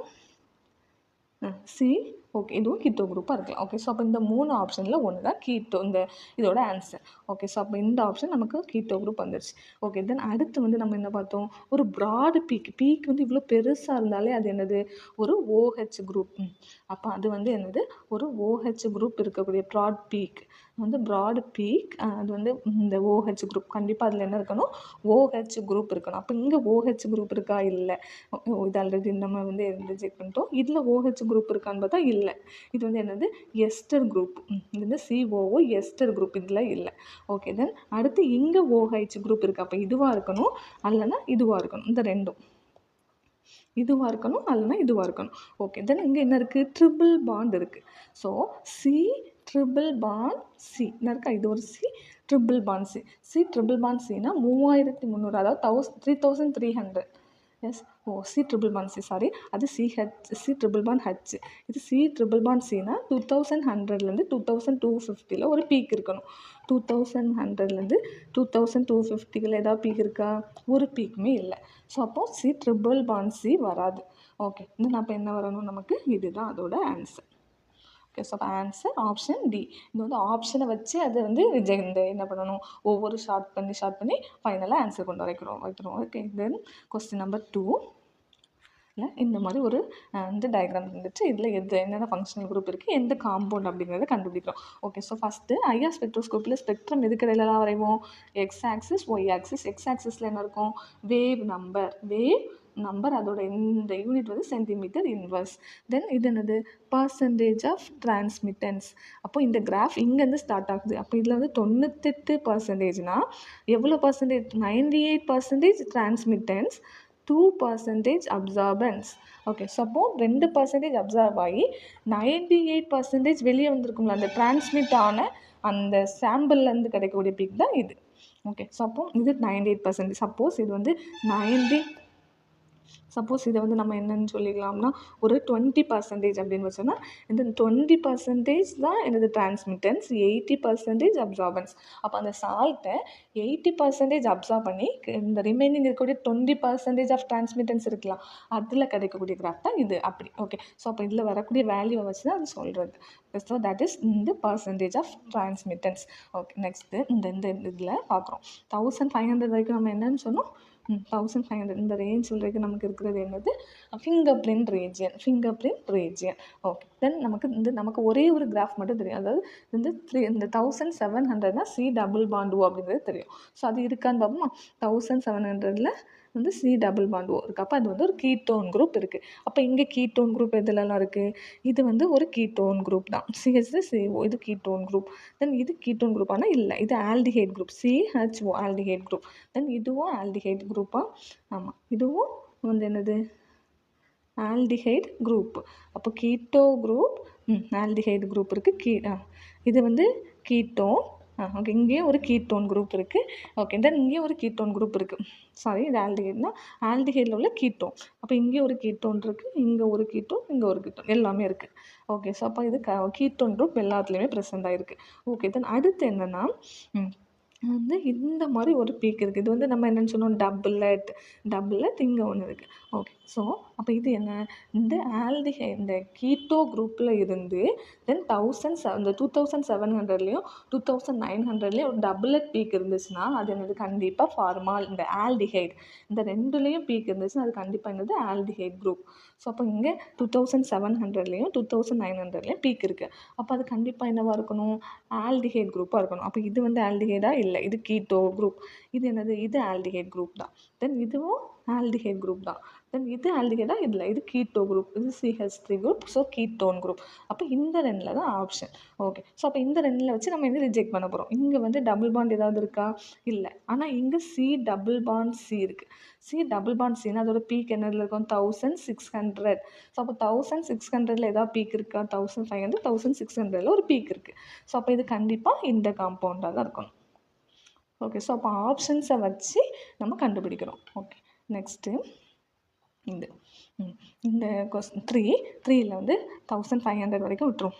சி, ஓகே, இதுவும் கீட்டோ குரூப்பாக இருக்கலாம். ஓகே, ஸோ அப்போ இந்த 3 ஆப்ஷனில் ஒன்று தான் கீட்டோ, இதோட ஆன்சர். ஓகே, ஸோ அப்போ இந்த ஆப்ஷன் நமக்கு கீட்டோ குரூப் வந்துருச்சு. ஓகே, தென் அடுத்து வந்து நம்ம என்ன பார்த்தோம், ஒரு ப்ராடு பீக் வந்து இவ்வளோ பெருசாக இருந்தாலே அது என்னது, ஒரு OH குரூப். அப்போ அது வந்து என்னது, ஒரு OH குரூப் இருக்கக்கூடிய ப்ராட் பீக் வந்து ப்ராடு பீக். அது வந்து இந்த OH குரூப் கண்டிப்பாக அதில் என்ன இருக்கணும், OH குரூப் இருக்கணும். அப்போ இங்கே OH குரூப் இருக்கா, இல்லை. இது ஆல்ரெடி நம்ம வந்து ரிஜெக்ட் பண்ணிட்டோம். இதில் OH குரூப் இருக்கான்னு பார்த்தா இல்லை. இது வந்து என்னது, எஸ்டர் குரூப். இது வந்து COO எஸ்டர் குரூப், இதில் இல்லை. ஓகே, தென் அடுத்து இங்கே OH குரூப் இருக்குது. அப்போ இதுவாக இருக்கணும், அல்லனா இதுவாக இருக்கணும். இந்த ரெண்டும் இதுவாக இருக்கணும், அல்லனா இதுவாக இருக்கணும். ஓகே, தென் இங்கே என்ன இருக்குது, ட்ரிபிள் பாண்ட் இருக்குது. So C triple bond C இருக்கா, இது ஒரு C triple bond C triple bond Cனா 3300, அதாவது 3300. Yes, C triple bond C, sorry, அது C ட்ரிபிள் பாண்ட் H. இது C ட்ரிபிள் பாண்ட் Cனா 2100லேருந்து 2250 ஒரு பீக் இருக்கணும். 2100லேருந்து 2250 ஏதாவது பீக் இருக்கா, ஒரு பீக்குமே இல்லை. ஸோ அப்போது C ட்ரிபிள் பாண்ட் C வராது. ஓகே, இன்னும் அப்போ என்ன வரணும் நமக்கு, இதுதான் அதோட ஆன்சர். ஓகே, ஸோ அப்போ ஆன்சர் ஆப்ஷன் டி. இது வந்து ஆப்ஷனை வச்சு அது வந்து என்ன பண்ணணும், ஒவ்வொரு ஷார்ட் பண்ணி ஃபைனலாக ஆன்சர் கொண்டு வைக்கிறோம். ஓகே, தென் கொஸ்டின் நம்பர் 2 இந்த மாதிரி ஒரு இந்த டயக்ராம் இருந்துச்சு. இதில் என்னென்ன ஃபங்க்ஷனல் குரூப் இருக்குது, எந்த காம்பவுண்ட் அப்படிங்கிறத கண்டுபிடிக்கிறோம். ஓகே, ஸோ ஃபஸ்ட்டு ஐஆர் ஸ்பெக்ட்ரோஸ்கோப்பில் ஸ்பெக்ட்ரம் எதுக்கிடையிலலாம் வரைவோம், x axis, y axis. X ஆக்சிஸில் என்ன இருக்கும், வேவ் நம்பர், அதோட இந்த யூனிட் வந்து சென்டிமீட்டர் இன்வர்ஸ். தென் இது என்னது, பர்சன்டேஜ் ஆஃப் டிரான்ஸ்மிட்டன்ஸ். அப்போ இந்த கிராஃப் இங்கேருந்து ஸ்டார்ட் ஆகுது. அப்போ இதில் வந்து 98%னா எவ்வளோ percentage, 98% transmittance, 2% absorbance. Okay, so அப்போ 2% அப்சார்ப் ஆகி 98% வெளியே வந்திருக்கும்ல, அந்த டிரான்ஸ்மிட் ஆன அந்த சாம்பிள்லேருந்து கிடைக்கக்கூடிய பீக் தான் இது. ஓகே, ஸோ அப்போ இது 98%. சப்போஸ் இதை வந்து நம்ம என்னென்னு சொல்லிக்கலாம்னா ஒரு 20% அப்படின்னு வச்சோன்னா இந்த 20% தான் எனது டிரான்ஸ்மிட்டன்ஸ், 80% அப்சார்பன்ஸ். அப்போ அந்த சால்ட்டை 80% அப்சார்ப் பண்ணி இந்த ரிமைனிங் இருக்கக்கூடிய 20% ஆஃப் டிரான்ஸ்மிட்டன்ஸ் இருக்கலாம், அதில் கிடைக்கக்கூடிய கிராஃப் தான் இது. அப்படி ஓகே, ஸோ அப்போ இதில் வரக்கூடிய வேல்யூவை வச்சு தான் அது சொல்கிறது. ஸோ தட் இஸ் இந்த percentage of transmittance. Okay, next இந்த இதில் பார்க்குறோம் 1500 வரைக்கும் நம்ம என்னன்னு சொன்னோம், 1500 இந்த ரேஞ்ச் வரைக்கும் நமக்கு இருக்கிறது என்னது, ஃபிங்கர் பிரிண்ட் ரீஜியன். ஓகே, தென் நமக்கு ஒரே ஒரு கிராஃப் மட்டும் தெரியும். அதாவது இந்த 1700னா சி டபுள் பாண்ட் ஓ அப்படிங்கிறது தெரியும். ஸோ அது இருக்கான்னு பார்ப்போமா? 1700ல் சி டபுள் பாண்ட் ஓ இருக்குது. அப்போ அது ஒரு கீட்டோன் குரூப் இருக்குது. அப்போ இங்கே கீட்டோன் குரூப் எதுலலாம் இருக்குது? இது ஒரு கீட்டோன் குரூப் தான். CH3CO இது கீட்டோன் குரூப். தென் இது கீட்டோன் குரூப் ஆனால் இல்லை, இது aldehyde group, CHO aldehyde group. Then இதுவும் ஆல்டிஹைட் குரூப்பாக, ஆமாம் இதுவும் என்னது ஆல்டிஹைட் குரூப். அப்போ கீட்டோ குரூப், ஆல்டிஹைடு குரூப் இருக்குது. இது கீட்டோன். ஓகே, இங்கேயும் ஒரு கீட்டோன் குரூப் இருக்குது. ஓகே, தென் இங்கேயும் ஒரு கீட்டோன் குரூப் இருக்குது. சாரி, இது ஆல்டிஹைட்னா ஆல்டிஹைடில் உள்ள கீட்டோன். அப்போ இங்கே ஒரு கீட்டோன் இருக்குது, இங்கே ஒரு கீட்டோன், இங்கே ஒரு கீட்டோன், எல்லாமே இருக்குது. ஓகே, ஸோ அப்போ இது கீட்டோன் குரூப் எல்லாத்துலேயுமே ப்ரெசென்ட் ஆகிருக்கு. ஓகே, தென் அடுத்து என்னென்னா இந்த மாதிரி ஒரு பீக் இருக்குது. இது நம்ம என்னென்னு சொன்னோம்? டபுளட் இங்கே ஒன்று இருக்குது. ஓகே, ஸோ அப்போ இது என்ன? இந்த கீட்டோ குரூப்பில் இருந்து தென் 2700லேயும் 2900லேயும் ஒரு டபுளட் பீக் இருந்துச்சுன்னா அது என்னது? கண்டிப்பாக ஃபார்மால் இந்த ஆல்டிஹைட். இந்த ரெண்டுலேயும் பீக் இருந்துச்சுன்னா அது கண்டிப்பாக என்னது? Aldehyde group. ஸோ அப்போ இங்கே 2700லேயும் 2900லேயும் பீக் இருக்குது. அப்போ அது கண்டிப்பாக என்னவாக இருக்கணும்? ஆல்டிஹைட் குரூப்பாக இருக்கணும். அப்போ இது ஆல்டிஹைடாக இல்லை, இது கீட்டோ குரூப். இது என்னது? இது ஆல்டிஹைட் குரூப் தான். தென் இதுவும் ஆல்டிஹைட் குரூப் தான். தென் இது ஆல்டிஹைடாக இல்லை, இது கீட்டோ குரூப், இது CH3 group. So ketone group. அப்போ இந்த ரெண்டில் தான் ஆப்ஷன். ஓகே, ஸோ அப்போ இந்த ரெண்டில் வச்சு நம்ம ரிஜெக்ட் பண்ண போகிறோம். இங்கே டபுள் பாண்ட் ஏதாவது இருக்கா? இல்லை. ஆனால் இங்கே சி டபுள் பாண்ட் சி இருக்குது. சி டபுள் பாண்ட் சின்னா அதோட பீக் என்னதில் இருக்கும்? 1600. ஸோ அப்போ 1600ல் ஏதாவது பீக் இருக்கா? 1500, 1600ல் ஒரு பீக் இருக்குது. ஸோ அப்போ இது கண்டிப்பாக இந்த காம்பவுண்டாக தான் இருக்கணும். ஓகே, ஸோ அப்போ ஆப்ஷன்ஸை வச்சு நம்ம கண்டுபிடிக்கிறோம். ஓகே, நெக்ஸ்ட்டு இந்த கொஸ்டின் 3ல் 1500 வரைக்கும் விட்டுரும்.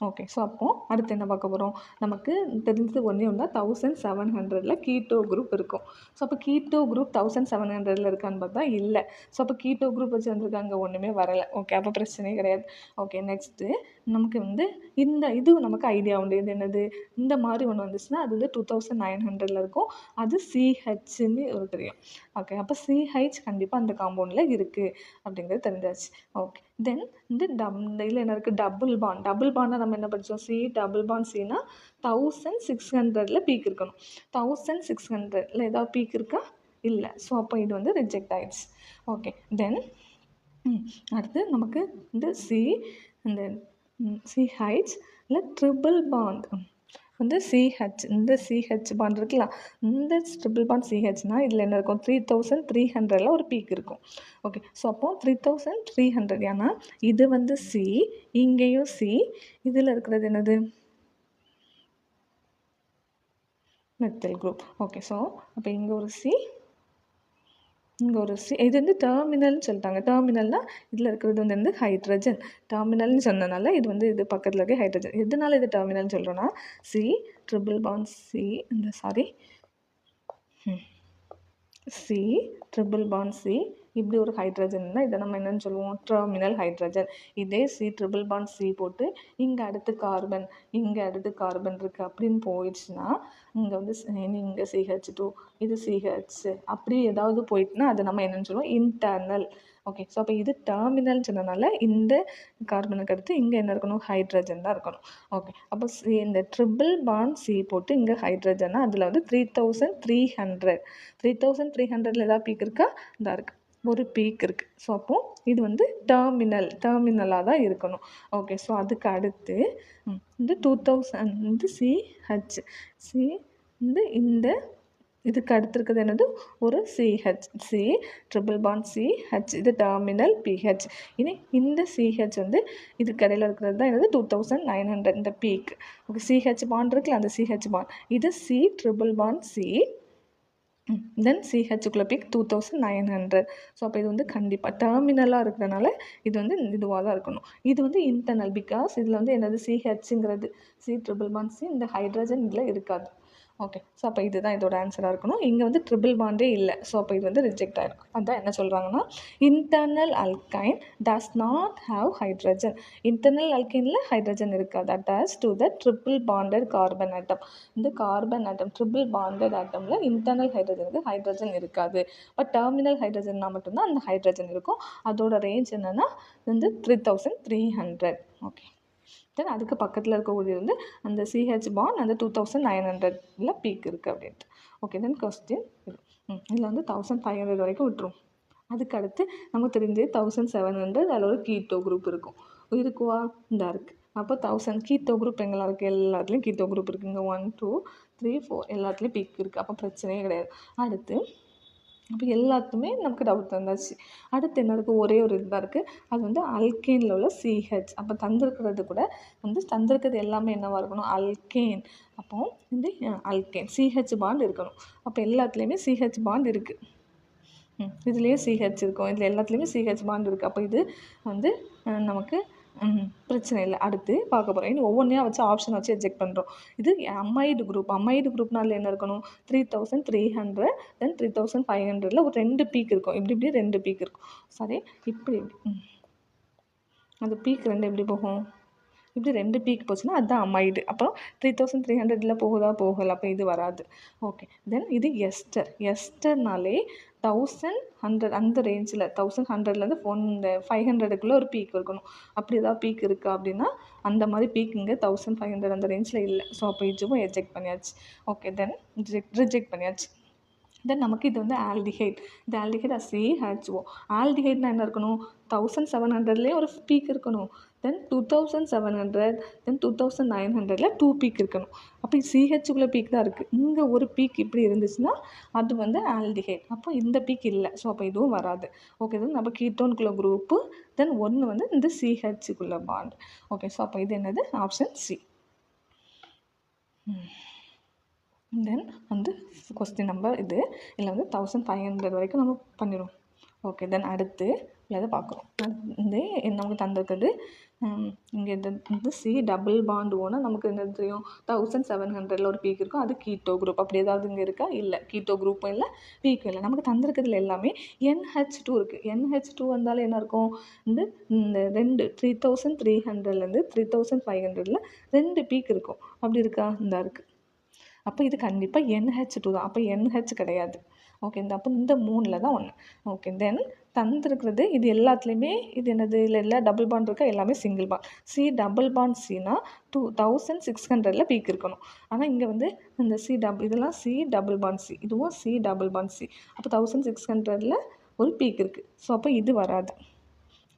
ஓகே, ஸோ அப்போது அடுத்து என்ன பார்க்க போகிறோம்? நமக்கு தெரிஞ்சது ஒன்றே ஒன்று தான், 1700ல் கீட்டோ குரூப் இருக்கும். ஸோ அப்போ கீட்டோ குரூப் 1700ல் இருக்கான்னு பார்த்தா இல்லை. ஸோ அப்போ கீட்டோ குரூப் வச்சு வந்திருக்காங்க, ஒன்றுமே வரலை. ஓகே, அப்போ பிரச்சனையே கிடையாது. ஓகே, நெக்ஸ்ட்டு நமக்கு இது நமக்கு ஐடியா உண்டு. இது என்னது? இந்த மாதிரி ஒன்று வந்துச்சுன்னா அது 2900ல் இருக்கும். அது CHன்னு தெரியும். ஓகே, அப்போ CH கண்டிப்பாக அந்த காம்பவுண்டில் இருக்குது அப்படிங்கிறது தெரிஞ்சாச்சு. ஓகே, தென் இதில் என்ன இருக்குது? டபுள் பாண்டாக நம்ம என்ன படித்தோம்? சி டபுள் பாண்ட் சினா 1600ல் பீக் இருக்கணும். 1600ல் ஏதாவது பீக் இருக்கா? இல்லை. ஸோ அப்போ இது ரிஜெக்ட் ஆகிடுச்சு. ஓகே, தென் அடுத்து நமக்கு CH இல்லை ட்ரிபிள் பாண்ட் CH, இந்த CH பாண்ட் இருக்குல்ல, இந்த ட்ரிபிள் பாண்ட் CHனா இதில் என்ன இருக்கும்? 3300ல் ஒரு பீக் இருக்கும். ஓகே, ஸோ அப்போது 3300. ஏன்னா இது C, இங்கேயும் C, இதில் இருக்கிறது என்னது? Methyl group. ஓகே, ஸோ அப்போ இங்கே ஒரு C, இங்கே ஒரு C. இது டெர்மினல்னு சொல்லிட்டாங்க. டெர்மினல்னால் இதில் இருக்கிறது ஹைட்ரஜன். டெர்மினல்னு சொன்னனால இது பக்கத்தில் இருக்க ஹைட்ரஜன். எதனால இது டெர்மினல்னு சொல்கிறோன்னா C triple bond C triple bond C இப்படி ஒரு ஹைட்ரஜன்னா இதை நம்ம என்னென்னு சொல்லுவோம்? Terminal hydrogen. இதே C ட்ரிபிள் பாண்ட் C போட்டு இங்கே அடுத்து கார்பன், இங்கே அடுத்து கார்பன் இருக்குது அப்படின்னு போயிடுச்சுன்னா இங்கே இங்கே CH2, இது CH அப்படி ஏதாவது போயிட்டுனா அதை நம்ம என்னென்னு சொல்லுவோம்? இன்டர்னல். ஓகே, ஸோ அப்போ இது டெர்மினல்னு சொன்னனால இந்த கார்பனுக்கு அடுத்து இங்கே என்ன இருக்கணும்? ஹைட்ரஜன் தான் இருக்கணும். ஓகே, அப்போ இந்த ட்ரிபிள் பாண்ட் C போட்டு இங்கே ஹைட்ரஜன்னா அதில் 3300. 3300ல் ஏதாவது பீக் இருக்கா? இதாக இருக்குது, ஒரு பீக் இருக்குது. ஸோ அப்போது இது டெர்மினலாக தான் இருக்கணும். ஓகே, ஸோ அதுக்கு அடுத்து இந்த 2000 CH இந்த இதுக்கு அடுத்து இருக்கிறது என்னது? ஒரு CH, C triple bond CH, இது டெர்மினல் PH. இனி இந்த CH இதுக்கு இடையில இருக்கிறது தான் என்னது? 2900 இந்த பீக். ஓகே, CH பாண்ட் இருக்குல்ல, அந்த CH பாண்ட் இது C ட்ரிபிள் பாண்ட் C, தென் CHக்குள்ள பீக் 2900. ஸோ அப்போ இது கண்டிப்பாக டெர்மினலாக இருக்கிறதுனால இது இதுவாக தான் இருக்கணும். இது இன்டர்னல், பிகாஸ் இதில் என்னது? CHங்கிறது C ட்ரிபிள் பாண்ட் C, இந்த ஹைட்ரஜன் இதில் இருக்காது. ஓகே, ஸோ அப்போ இதுதான் இதோட ஆன்சராக இருக்கணும். இங்கே ட்ரிபிள் பாண்டே இல்லை. ஸோ அப்போ இது ரிஜெக்ட் ஆகிருக்கும். அதான் என்ன சொல்கிறாங்கன்னா, internal alkyne does not have hydrogen. Internal அல்கைனில் ஹைட்ரஜன் இருக்காது. Attach to the triple bonded carbon atom. இந்த கார்பன் ஆட்டம் ட்ரிபிள் பாண்டட் ஆட்டமில் இன்டர்னல் ஹைட்ரஜன் இருக்காது. பட் டெர்மினல் ஹைட்ரஜன்னா மட்டும்தான் அந்த ஹைட்ரஜன் இருக்கும். அதோட ரேஞ்ச் என்னென்னா 3300. ஓகே. தென் அதுக்கு பக்கத்தில் இருக்கக்கூடியது வந்து அந்த CH பாண்ட் அந்த 2900 பீக் இருக்குது அப்படின்ட்டு. ஓகே. தென் கொஸ்டின் இதில் வந்து 1500 வரைக்கும் விட்டுரும். அதுக்கு அடுத்து நமக்கு தெரிஞ்சு 1700 அதில் ஒரு கீட்டோ குரூப் இருக்கும். இருக்குவா? இந்த இருக்குது. அப்போ 1000 கீட்டோ குரூப் எங்கெல்லாம் இருக்குது? எல்லாத்துலேயும் கீட்டோ குரூப் இருக்குங்க. 1 2 3 4 எல்லாத்துலேயும் பீக் இருக்குது. அப்போ பிரச்சனையே கிடையாது. அடுத்து அப்போ எல்லாத்துக்குமே நமக்கு டவுட் வந்தாச்சு. அடுத்து என்ன இருக்குது? ஒரே ஒரு இதுதான் இருக்குது. அது வந்து அல்கேனில் உள்ள CH. அப்போ தந்திருக்கிறது கூட வந்து தந்திருக்கிறது எல்லாமே என்னவாக இருக்கணும்? அல்கேன். அப்போ இந்த அல்கேன் CH பாண்ட் இருக்கணும். அப்போ எல்லாத்துலேயுமே CH பாண்ட் இருக்குது. இதுலேயே CH இருக்கும். இதில் எல்லாத்துலேயுமே CH பாண்ட் இருக்குது. அப்போ இது வந்து நமக்கு பிரச்சனை இல்லை. அடுத்து பார்க்க போகிறோம். இன்னும் ஒவ்வொன்றையாக வச்சு ஆப்ஷன் வச்சு செக் பண்ணுறோம். இது அமைடு குரூப். அமைடு குரூப்னால என்ன இருக்கணும்? 3300 தென் 3500 ஒரு 2 பீக் இருக்கும். இப்படி 2 பீக் இருக்கும். சரி, இப்படி அந்த பீக் 2 எப்படி போகும்? இப்படி 2 பீக் போச்சுன்னா அதுதான் அமைடு. அப்புறம் 3300 போகலை. அப்போ இது வராது. ஓகே. தென் இது எஸ்டர். எஸ்டர்னாலே 1100 அந்த ரேஞ்சில் 1100லேருந்து 500க்குள்ளே ஒரு பீக் இருக்கணும். அப்படி ஏதாவது பீக் இருக்கா அப்படின்னா அந்த மாதிரி பீக் இங்கே 1500 அந்த ரேஞ்சில் இல்லை. ஸோ அப்போ இதுவும் ரிஜெக்ட் பண்ணியாச்சு. ஓகே. தென் ரிஜெக்ட் பண்ணியாச்சு. தென் நமக்கு இது வந்து ஆல்டிஹைட். இந்த ஆல்டிஹைட் CHO. ஆல்டிஹைட்னா என்ன இருக்கணும்? 1700லேயே ஒரு பீக் இருக்கணும். தென் 2700 தென் 2900 2 பீக் இருக்கணும். அப்போ CHக்குள்ளே பீக் தான் இருக்குது. இங்கே ஒரு பீக் இப்படி இருந்துச்சுன்னா அது வந்து ஆல்டிஹைட். அப்போ இந்த பீக் இல்லை. ஸோ அப்போ இதுவும் வராது. ஓகே. தென் நம்ம கீட்டோனுக்குள்ள குரூப்பு. தென் ஒன்று வந்து இந்த CHக்குள்ள பாண்ட். ஓகே. ஸோ அப்போ இது என்னது? Option C. தென் வந்து கொஸ்டின் நம்பர் இது இதில் வந்து 1500 வரைக்கும் நம்ம பண்ணிடுவோம். ஓகே. தென் அடுத்து இதை பார்க்குறோம். வந்து நமக்கு தந்திருக்குது இங்கே இந்த C டபுள் பாண்ட் ஓனால் நமக்கு என்ன தெரியும்? 1700 ஒரு பீக் இருக்கும். அது கீட்டோ குரூப். அப்படி ஏதாவது இங்கே இருக்கா? இல்லை. கீட்டோ குரூப்பும் இல்லை, பீக்கும் இல்லை. நமக்கு தந்திருக்கிறதுல எல்லாமே NH2 இருக்குது. NH2 வந்தாலும் என்ன இருக்கும்? இந்த 3300லேருந்து 3500 2 பீக் இருக்கும். அப்படி இருக்கா? இந்த இருக்குது. அப்போ இது கண்டிப்பாக NH2 தான். அப்போ NH கிடையாது. ஓகே. அப்போ இந்த 3ல் தான் ஒன்று. ஓகே. தென் தந்திருக்கிறது இது எல்லாத்துலேயுமே இது என்னது? இல்லை டபுள் பாண்ட் இருக்கா? எல்லாமே single bond. C double bond Cனா 2600 பீக் இருக்கணும். ஆனால் இங்கே வந்து இந்த இதெல்லாம் C டபுள் பாண்ட் C, இதுவும் C டபுள் பாண்ட் C. அப்போ 1600 ஒரு பீக் இருக்குது. ஸோ அப்போ இது வராது.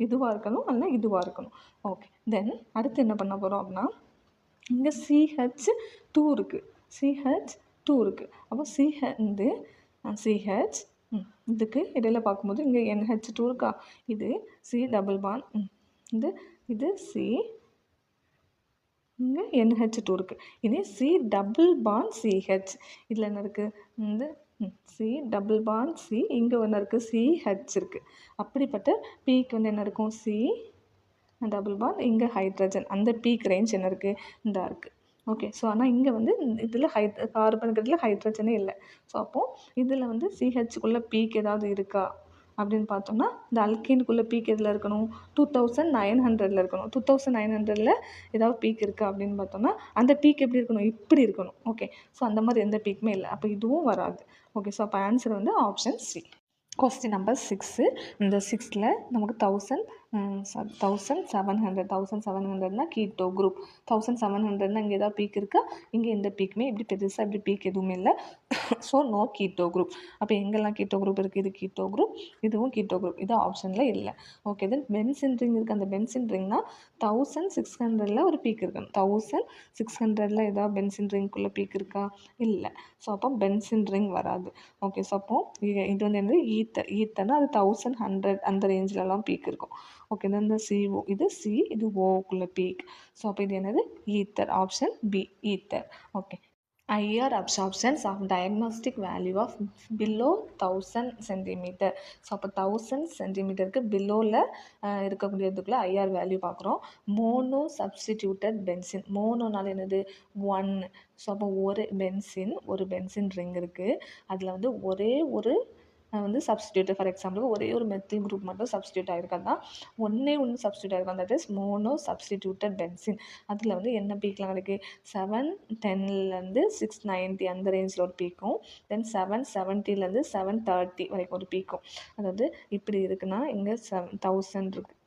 இதுவாக இருக்கணும், அல்ல இதுவாக இருக்கணும். ஓகே. தென் அடுத்து என்ன பண்ண போகிறோம் அப்படின்னா இங்கே CH2 இருக்குது. CH2 இருக்குது. அப்போ CH இதுக்கு இடையில பார்க்கும்போது இங்கே NH2 இருக்கா? இது C டபுள் பாண்ட் இது C, இங்கே NH2 இருக்குது. இனி C டபுள் பாண்ட் CH. இதில் என்ன இருக்குது? C double bond C. இங்கே ஒன்று இருக்குது CH இருக்குது. அப்படிப்பட்ட பீக் வந்து என்ன இருக்கும்? C டபுள் பாண்ட் இங்கே ஹைட்ரஜன். அந்த பீக் ரேஞ்ச் என்ன இருக்குது? இந்த இருக்குது. ஓகே. ஸோ ஆனால் இங்கே வந்து இதில் கார்பனுக்கிறதுல ஹைட்ரஜனே இல்லை. ஸோ அப்போது இதில் வந்து CHக்குள்ளே பீக் ஏதாவது இருக்கா அப்படின்னு பார்த்தோம்னா இந்த அல்கேனுக்குள்ளே பீக் எதில் இருக்கணும்? 2900 இருக்கணும். 2900 ஏதாவது பீக் இருக்கா அப்படின்னு பார்த்தோம்னா அந்த பீக் எப்படி இருக்கணும்? இப்படி இருக்கணும். ஓகே. ஸோ அந்த மாதிரி எந்த பீக்குமே இல்லை. அப்போ இதுவும் வராது. ஓகே. ஸோ அப்போ ஆன்சர் வந்து ஆப்ஷன் C. Question number 6. இந்த 6ல் நமக்கு 1700 கீட்டோ குரூப். 1700 இங்கே ஏதாவது பீக் இருக்கா? இங்கே எந்த பீக்குமே இப்படி பெருசாக இப்படி பீக் எதுவுமே இல்லை. So no keto group. அப்போ எங்கெல்லாம் கீட்டோ குரூப் இருக்குது? இது கீட்டோ குரூப், இதுவும் கீட்டோ குரூப். இது ஆப்ஷனில் இல்லை. ஓகே. தென் பென்சின் ரிங் இருக்குது. அந்த பென்சின் ரிங்னா 1600 ஒரு பீக் இருக்கணும். 1600 ஏதாவது பென்சின் ரிங்குள்ளே பீக் இருக்கா? இல்லை. ஸோ அப்போ பென்சின் ரிங் வராது. ஓகே. ஸோ அப்போ இது வந்து என்னது? ஈத்தர்னா அது 1100 அந்த ரேஞ்சிலலாம் பீக் இருக்கும். ஓகே. இந்த CO இது C, இது Oக்குள்ள பீக். ஸோ அப்போ இது என்னது? Ether. Option B ether. Okay. IR absorptions of diagnostic value of below 1000 centimeter. So அப்போ 1000 சென்டிமீட்டருக்கு பிலோவில் இருக்கக்கூடியதுக்குள்ளே IR வேல்யூ பார்க்குறோம். Mono substituted benzene. மோனோனால என்னது? 1. ஸோ அப்போ ஒரு பென்சின் ரிங் இருக்குது. அதில் வந்து ஒரே ஒரு வந்து சப்ஸ்டியூட். ஃபார் எக்ஸாம்பிளுக்கு ஒரே ஒரு மெத்தில் குரூப் மட்டும் சப்ஸ்டியூட் ஆகிருக்காது தான். ஒன்று சப்ஸ்டியூட் ஆகிருக்கும். That is mono substituted benzene. அதில் வந்து என்ன பீக்லாம் கிடைக்கு? 710லேருந்து 690 அந்த ரேஞ்சில் ஒரு பீக்கும். தென் 770லேருந்து 730 வரைக்கும் ஒரு பீக்கும். அதாவது இப்படி இருக்குன்னா இங்கே 1000 இருக்குது,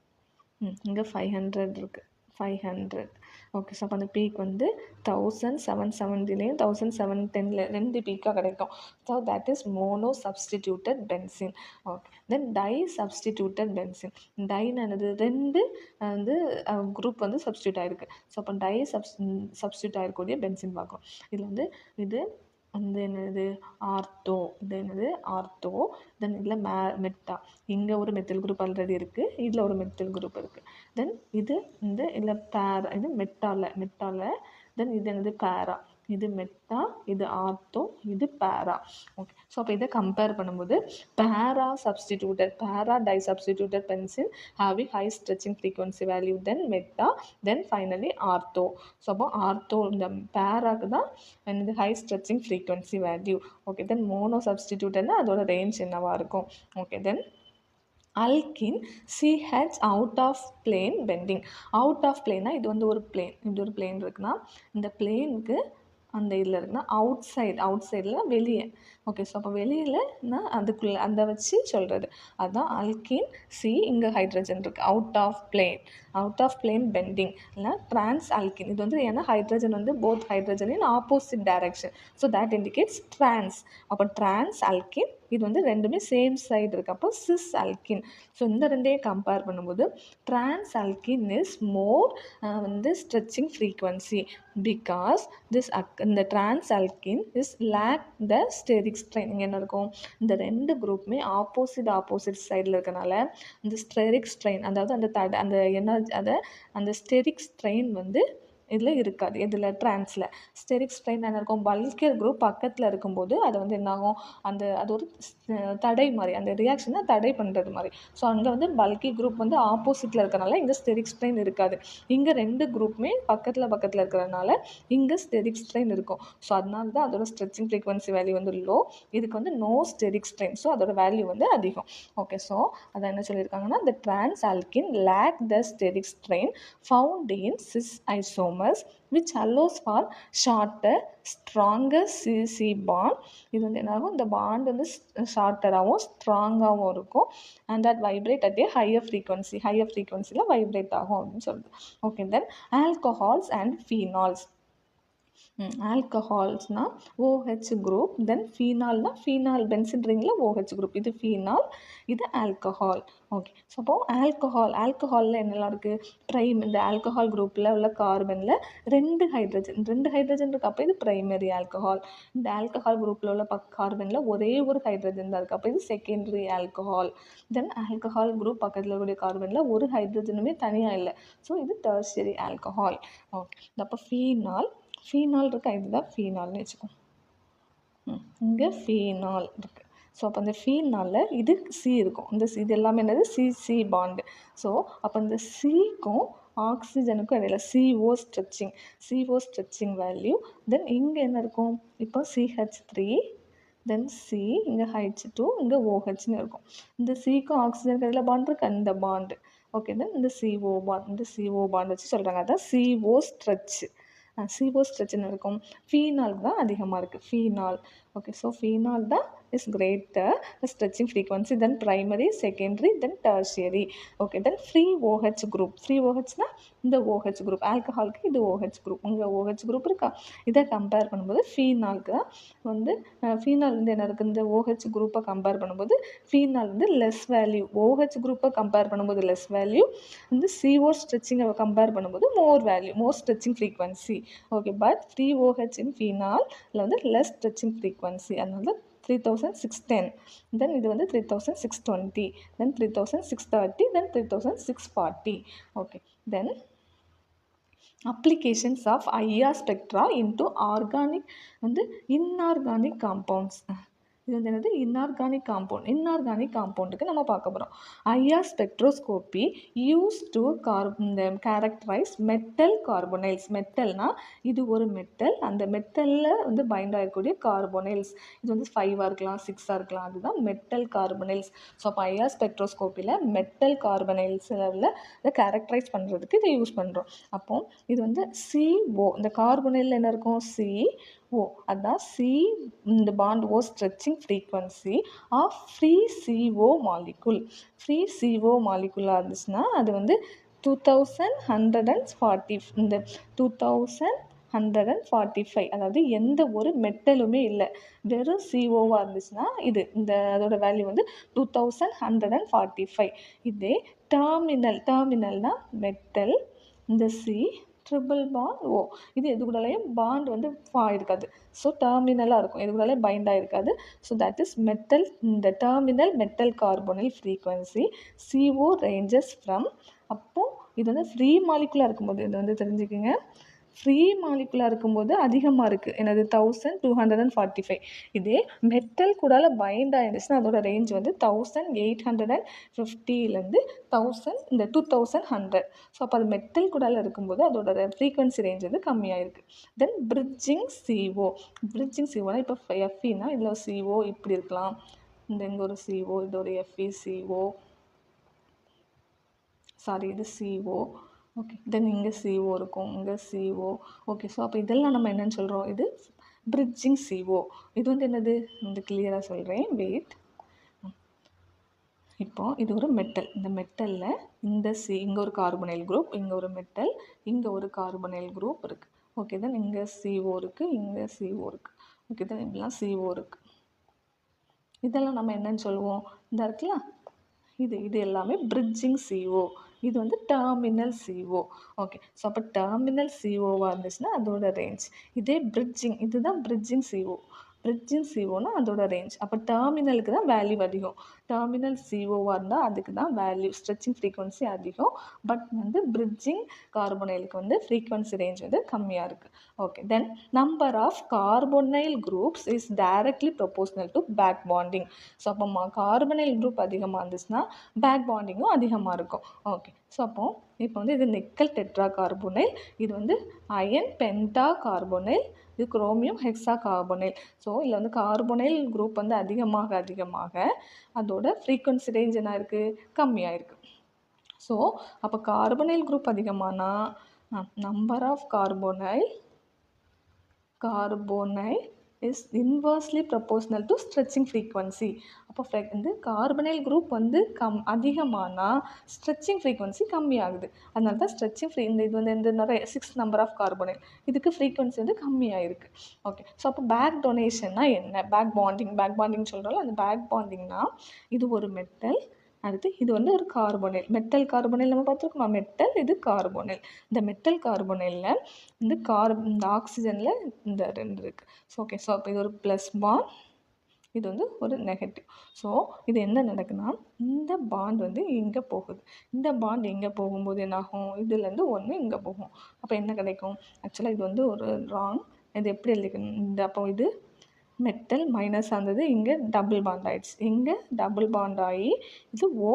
இங்கே 500 இருக்குது, 500. ஓகே. ஸோ அப்போ அந்த பீக் வந்து 1770லேயும் 1710 2 பீக்காக கிடைக்கும். So that is mono substituted benzene. Okay. Then di substituted benzene. டைன்னு என்னது, 2 வந்து குரூப் வந்து சப்ஸ்டியூட் ஆகிருக்கு. ஸோ அப்போ டை சப்ஸ்டியூட் ஆகிருக்கக்கூடிய பென்சின் பார்க்குறோம். இதில் வந்து இது வந்து என்னது, ஆர்த்தோ. இது என்னது, ஆர்த்தோ. தென் இதில் மெட்டா. இங்கே ஒரு மெத்தில் குரூப் ஆல்ரெடி இருக்குது, இதில் ஒரு மெத்தில் குரூப் இருக்குது. தென் இது வந்து இல்லை பேரா, இது மெட்டாவில். தென் இது என்னது, பேரா. இது மெட்டா, இது ஆர்த்தோ, இது பேரா. ஓகே. ஸோ அப்போ இதை கம்பேர் பண்ணும்போது para di substituted benzene having high stretching frequency value, then meta, then finally ortho. So அப்போ ஆர்த்தோ இந்த பேராக்கு தான் என்னது, high stretching frequency value. Okay. Then mono சப்ஸ்டிடியூட்டட்னா அதோட ரேஞ்ச் என்னவாக இருக்கும். Okay. Then alkyne CH out of plane bending. Out of பிளேன்னா இது வந்து ஒரு பிளேன், இப்படி ஒரு பிளேன் இருக்குன்னா இந்த பிளேனுக்கு அந்த இதில் இருக்குன்னா அவுட் சைடில் வெளியே. ஓகே. ஸோ அப்போ வெளியிலனா அதுக்குள்ளே அந்த வச்சு சொல்கிறது அதுதான் அல்கின். இங்கே ஹைட்ரஜன் இருக்குது, அவுட் ஆஃப் பிளேன் பெண்டிங் இல்லை ட்ரான்ஸ் அல்கின். இது வந்து ஏன்னா ஹைட்ரஜன் வந்து both hydrogen in opposite direction, so that indicates trans. அப்போ ட்ரான்ஸ் அல்கின் இது வந்து ரெண்டுமே சேம் சைடு இருக்குது, அப்போ சிஸ் அல்கின். ஸோ இந்த ரெண்டையும் கம்பேர் பண்ணும்போது ட்ரான்ஸ் அல்கின் இஸ் மோர் வந்து ஸ்ட்ரெச்சிங் ஃப்ரீக்வன்சி பிகாஸ் இந்த trans alkene is lack the steric strain. இங்கே என்ன இருக்கும், இந்த 2 குரூப்புமே ஆப்போசிட் சைடில் இருக்கனால இந்த ஸ்டெரிக் ஸ்ட்ரெயின், அதாவது அந்த ஸ்டெரிக் ஸ்ட்ரெயின் வந்து இதில் இருக்காது. இதில் ட்ரான்ஸில் ஸ்டெரிக் ஸ்ட்ரெயின் என்ன இருக்கும், பல்கியர் குரூப் பக்கத்தில் இருக்கும்போது அது வந்து என்னாகும், அது ஒரு தடை மாதிரி, அந்த ரியாக்ஷனை தடை பண்ணுறது மாதிரி. ஸோ அங்கே வந்து பல்கி குரூப் வந்து ஆப்போசிட்டில் இருக்கிறனால இங்கே ஸ்டெரிக் ஸ்ட்ரெயின் இருக்காது. இங்கே 2 குரூப்புமே பக்கத்தில் இருக்கிறதுனால இங்கே ஸ்டெரிக் ஸ்ட்ரெயின் இருக்கும். ஸோ அதனால தான் அதோட ஸ்ட்ரெச்சிங் ஃப்ரீக்வன்சி வேல்யூ வந்து லோ. இதுக்கு வந்து நோ ஸ்டெரிக் ஸ்ட்ரெயின், ஸோ அதோட வேல்யூ வந்து அதிகம். ஓகே. ஸோ அதை என்ன சொல்லியிருக்காங்கன்னா, the trans alkene lack the steric strain found in cis isomers which allows for shorter stronger CC bond. இது வந்து என்னாகும், இந்த பாண்ட் வந்து ஷார்ட்டராகவும் ஸ்ட்ராங்காகவும் இருக்கும். and that vibrate at a higher ஃப்ரீக்வன்சியில் வைப்ரேட் ஆகும் அப்படின்னு சொல்லுது. Okay. Then alcohols and phenols. ஆல்கஹால்ஸ்னால் OH குரூப், தென் ஃபீனால்னா ஃபீனால் பென்சின் ரிங்கில் OH குரூப், இது ஃபீனால், இது ஆல்கஹால். ஓகே. ஸோ அப்போது ஆல்கஹாலில் என்னெல்லாம் இருக்குது, இந்த ஆல்கஹால் குரூப்பில் உள்ள கார்பனில் 2 ஹைட்ரஜன் இருக்குது, அப்போ இது ப்ரைமரி ஆல்கஹால். இந்த ஆல்கஹால் குரூப்பில் உள்ள கார்பனில் ஒரே ஒரு ஹைட்ரஜன் தான் இருக்குது, அப்போ இது செகண்டரி ஆல்கஹால். தென் ஆல்கஹால் குரூப் பக்கத்தில் இருக்கக்கூடிய கார்பனில் ஒரு ஹைட்ரஜனுமே தனியாக இல்லை, ஸோ இது டெர்ஷியரி ஆல்கஹால். ஓகே. அப்போ ஃபீனால் இருக்கா, இதுதான் ஃபீனால்னு வச்சுக்கோ. இங்கே ஃபீனால் இருக்குது. ஸோ அப்போ அந்த ஃபீனாலில் இது C இருக்கும், இது எல்லாமே என்னது, CC பாண்டு. ஸோ அப்போ இந்த Cக்கும் ஆக்சிஜனுக்கும் இடையில CO ஸ்ட்ரெச்சிங் வேல்யூ. தென் இங்கே என்ன இருக்கும், இப்போ CH3, தென் C, இங்கே H2, இங்கே OHன்னு இருக்கும். இந்த Cக்கும் ஆக்சிஜனுக்கு இடையில பாண்ட் இருக்கு, இந்த பாண்டு. ஓகே. தென் இந்த CO பாண்ட் வச்சு சொல்கிறாங்க, அதான் CO ஸ்ட்ரெச்சுன்னு இருக்கும். ஃபீனாலுக்கு தான் அதிகமாக இருக்குது, ஃபீனால். ஓகே. ஸோ ஃபீனால் தான் is greater stretching frequency then primary, secondary, then tertiary. Okay. Then free OH group. Free OHனா இந்த OH குரூப், ஆல்கஹாலுக்கு இது OH குரூப், இங்கே OH குரூப் இருக்கா. இதை கம்பேர் பண்ணும்போது ஃபீனாலுக்கு தான் வந்து ஃபீனால் வந்து என்ன இருக்குது, இந்த OH குரூப்பை கம்பேர் பண்ணும்போது ஃபீனால் வந்து லெஸ் வேல்யூ, OH குரூப்பை கம்பேர் பண்ணும்போது லெஸ் வேல்யூ, இந்த CO ஸ்ட்ரெச்சிங்கை கம்பேர் பண்ணும்போது more stretching frequency. Okay. But free OH in ஃபீனாலில் வந்து லெஸ் ஸ்ட்ரெச்சிங் ஃப்ரீக்வன்சி, அதனால 3610. தென் இது வந்து 3620, then 3630, then 3640. Okay. Then applications of IR spectra into organic வந்து இன்ஆர்கானிக் காம்பவுண்ட்ஸ். இது வந்து என்னது, இன்ஆர்கானிக் காம்பவுண்டுக்கு நம்ம பார்க்க போகிறோம். IR spectroscopy use to characterize metal carbonyls. மெட்டல்னால் இது ஒரு மெட்டல், அந்த மெட்டலில் வந்து பைண்ட் ஆகக்கூடிய கார்போனைல்ஸ். இது வந்து 5ஆக இருக்கலாம், 6ஆக இருக்கலாம், அதுதான் மெட்டல் கார்போனைல்ஸ். ஸோ அப்போ IR ஸ்பெக்ட்ரோஸ்கோப்பியில் மெட்டல் கார்போனைல்ஸில் இதை கேரக்டரைஸ் பண்ணுறதுக்கு இதை யூஸ் பண்ணுறோம். அப்போ இது வந்து CO, இந்த கார்போனைலில் என்ன இருக்கும், CO, அதுதான் இந்த bond O stretching frequency of free CO molecule. Free CO மாலிகுலாக இருந்துச்சுன்னா அது வந்து 2140 இந்த 2145 அதாவது எந்த ஒரு மெட்டலுமே இல்லை, வெறும் சிஓவாக இருந்துச்சுன்னா இந்த அதோட வேல்யூ வந்து 2145. இதே டெர்மினல்னா மெட்டல், இந்த சி ட்ரிபிள் பாண்ட் ஓ, இது எது கூடலையும் பாண்ட் வந்து இருக்காது. ஸோ டெர்மினலாக இருக்கும், எது கூடலையும் பைண்டாக இருக்காது. So that is metal. இந்த terminal metal carbonyl frequency CO ranges from. அப்போது இது வந்து ஃப்ரீ மாலிகுலாக இருக்கும்போது, இது வந்து தெரிஞ்சுக்கோங்க, ஃப்ரீ மாலிகுலாக இருக்கும்போது அதிகமாக இருக்குது, எனது 1245. இதே மெட்டல் கூடால பைண்ட் ஆகிடுச்சுன்னா அதோட ரேஞ்ச் வந்து 1850லேருந்து 2100. ஸோ அப்போ அது மெட்டல் கூடால இருக்கும்போது அதோட ஃப்ரீக்வன்சி ரேஞ்ச் வந்து கம்மியாக இருக்குது. தென் பிரிட்ஜிங் சிஓனா இப்போ எஃப்இனா இதில் CO இப்படி இருக்கலாம், இங்கே ஒரு CO, இது ஒரு FE CO, இது CO. ஓகே, தென் இங்கே CO இருக்கும், இங்கே CO. ஓகே, ஸோ அப்போ இதெல்லாம் நம்ம என்னென்னு சொல்கிறோம், இது பிரிட்ஜிங் CO. இது வந்து என்னது, இந்த கிளியராக சொல்கிறேன், வெயிட். இப்போது இது ஒரு மெட்டல், இந்த மெட்டலில் இந்த இங்கே ஒரு கார்பனைல் குரூப், இங்கே ஒரு மெட்டல், இங்கே ஒரு கார்பனைல் குரூப் இருக்குது. ஓகே, தென் இங்கே CO இருக்குது, இங்கே CO இருக்குது. ஓகே, தென் இப்படிலாம் CO இருக்குது. இதெல்லாம் நம்ம என்னென்னு சொல்லுவோம், இந்த இருக்குல்ல, இது எல்லாமே பிரிட்ஜிங் CO. இது வந்து டெர்மினல் CO. ஓகே, ஸோ அப்போ டெர்மினல் COவாக இருந்துச்சுன்னா அதோட ரேஞ்ச். இதே பிரிட்ஜிங், இதுதான் பிரிட்ஜிங் CO. பிரிட்ஜிங் COனா அதோட ரேஞ்ச். அப்போ டெர்மினலுக்கு தான் வேல்யூ அதிகம். டெர்மினல் COவாக இருந்தால் அதுக்கு தான் வேல்யூ, ஸ்ட்ரெச்சிங் ஃப்ரீக்வன்சி அதிகம். பட் வந்து பிரிட்ஜிங் கார்பனைலுக்கு வந்து ஃப்ரீக்வன்சி ரேஞ்ச் வந்து கம்மியாக இருக்குது. Okay, then number of carbonyl groups is directly proportional to back bonding. So அப்போ கார்பனைல் குரூப் அதிகமாக இருந்துச்சுன்னா பேக் பாண்டிங்கும் அதிகமாக இருக்கும். ஓகே, ஸோ இப்போ வந்து இது நிக்கல் டெட்ரா கார்பனைல், இது வந்து அயன் பென்டா கார்பனைல், இது குரோமியம் ஹெக்ஸா கார்பனைல். ஸோ இதில் வந்து கார்பனைல் குரூப் வந்து அதிகமாக அதோட ஃப்ரீக்வன்சி ரேஞ்ச் என்ன இருக்குது, கம்மியாக இருக்குது. ஸோ அப்போ கார்பனைல் குரூப் அதிகமானா number of carbonyl is inversely proportional to stretching frequency. அப்போ வந்து கார்பனைல் குரூப் வந்து அதிகமானால் ஸ்ட்ரெச்சிங் ஃப்ரீக்வன்சி கம்மியாகுது. அதனால தான் ஸ்ட்ரெச்சிங் இது வந்து இந்த நிறைய 6 நம்பர் ஆஃப் கார்பனைல், இதுக்கு ஃப்ரீக்வன்சி வந்து கம்மியாக இருக்குது. ஓகே, ஸோ அப்போ பேக் டொனேஷன்னா என்ன, பேக் பாண்டிங் சொல்கிறோம்ல, அந்த பேக் பாண்டிங்னா இது ஒரு மெட்டல், அடுத்து இது வந்து ஒரு கார்பனைல். மெட்டல் கார்பனைல் நம்ம பார்த்துருக்கோமா, மெட்டல், இது கார்பனைல். இந்த மெட்டல் கார்பனைலில் இந்த இந்த ஆக்சிஜனில் இந்த 2 இருக்குது. ஸோ ஓகே, ஸோ அப்போ இது ஒரு ப்ளஸ் பாண்ட், இது வந்து ஒரு நெகட்டிவ். ஸோ இது என்ன நடக்குன்னா, இந்த பாண்ட் வந்து இங்கே போகுது, இந்த பாண்ட் இங்கே போகும்போது என்னாகும், இதுலேருந்து ஒன்று இங்கே போகும். அப்போ என்ன கிடைக்கும், ஆக்சுவலாக இது வந்து ஒரு ராங், இது எப்படி எழுதிக்கணும், அப்போ இது மெட்டல் மைனஸ் ஆனது இங்கே டபுள் பாண்ட் ஆகிடுச்சு, இங்கே டபுள் பாண்ட் ஆகி இது O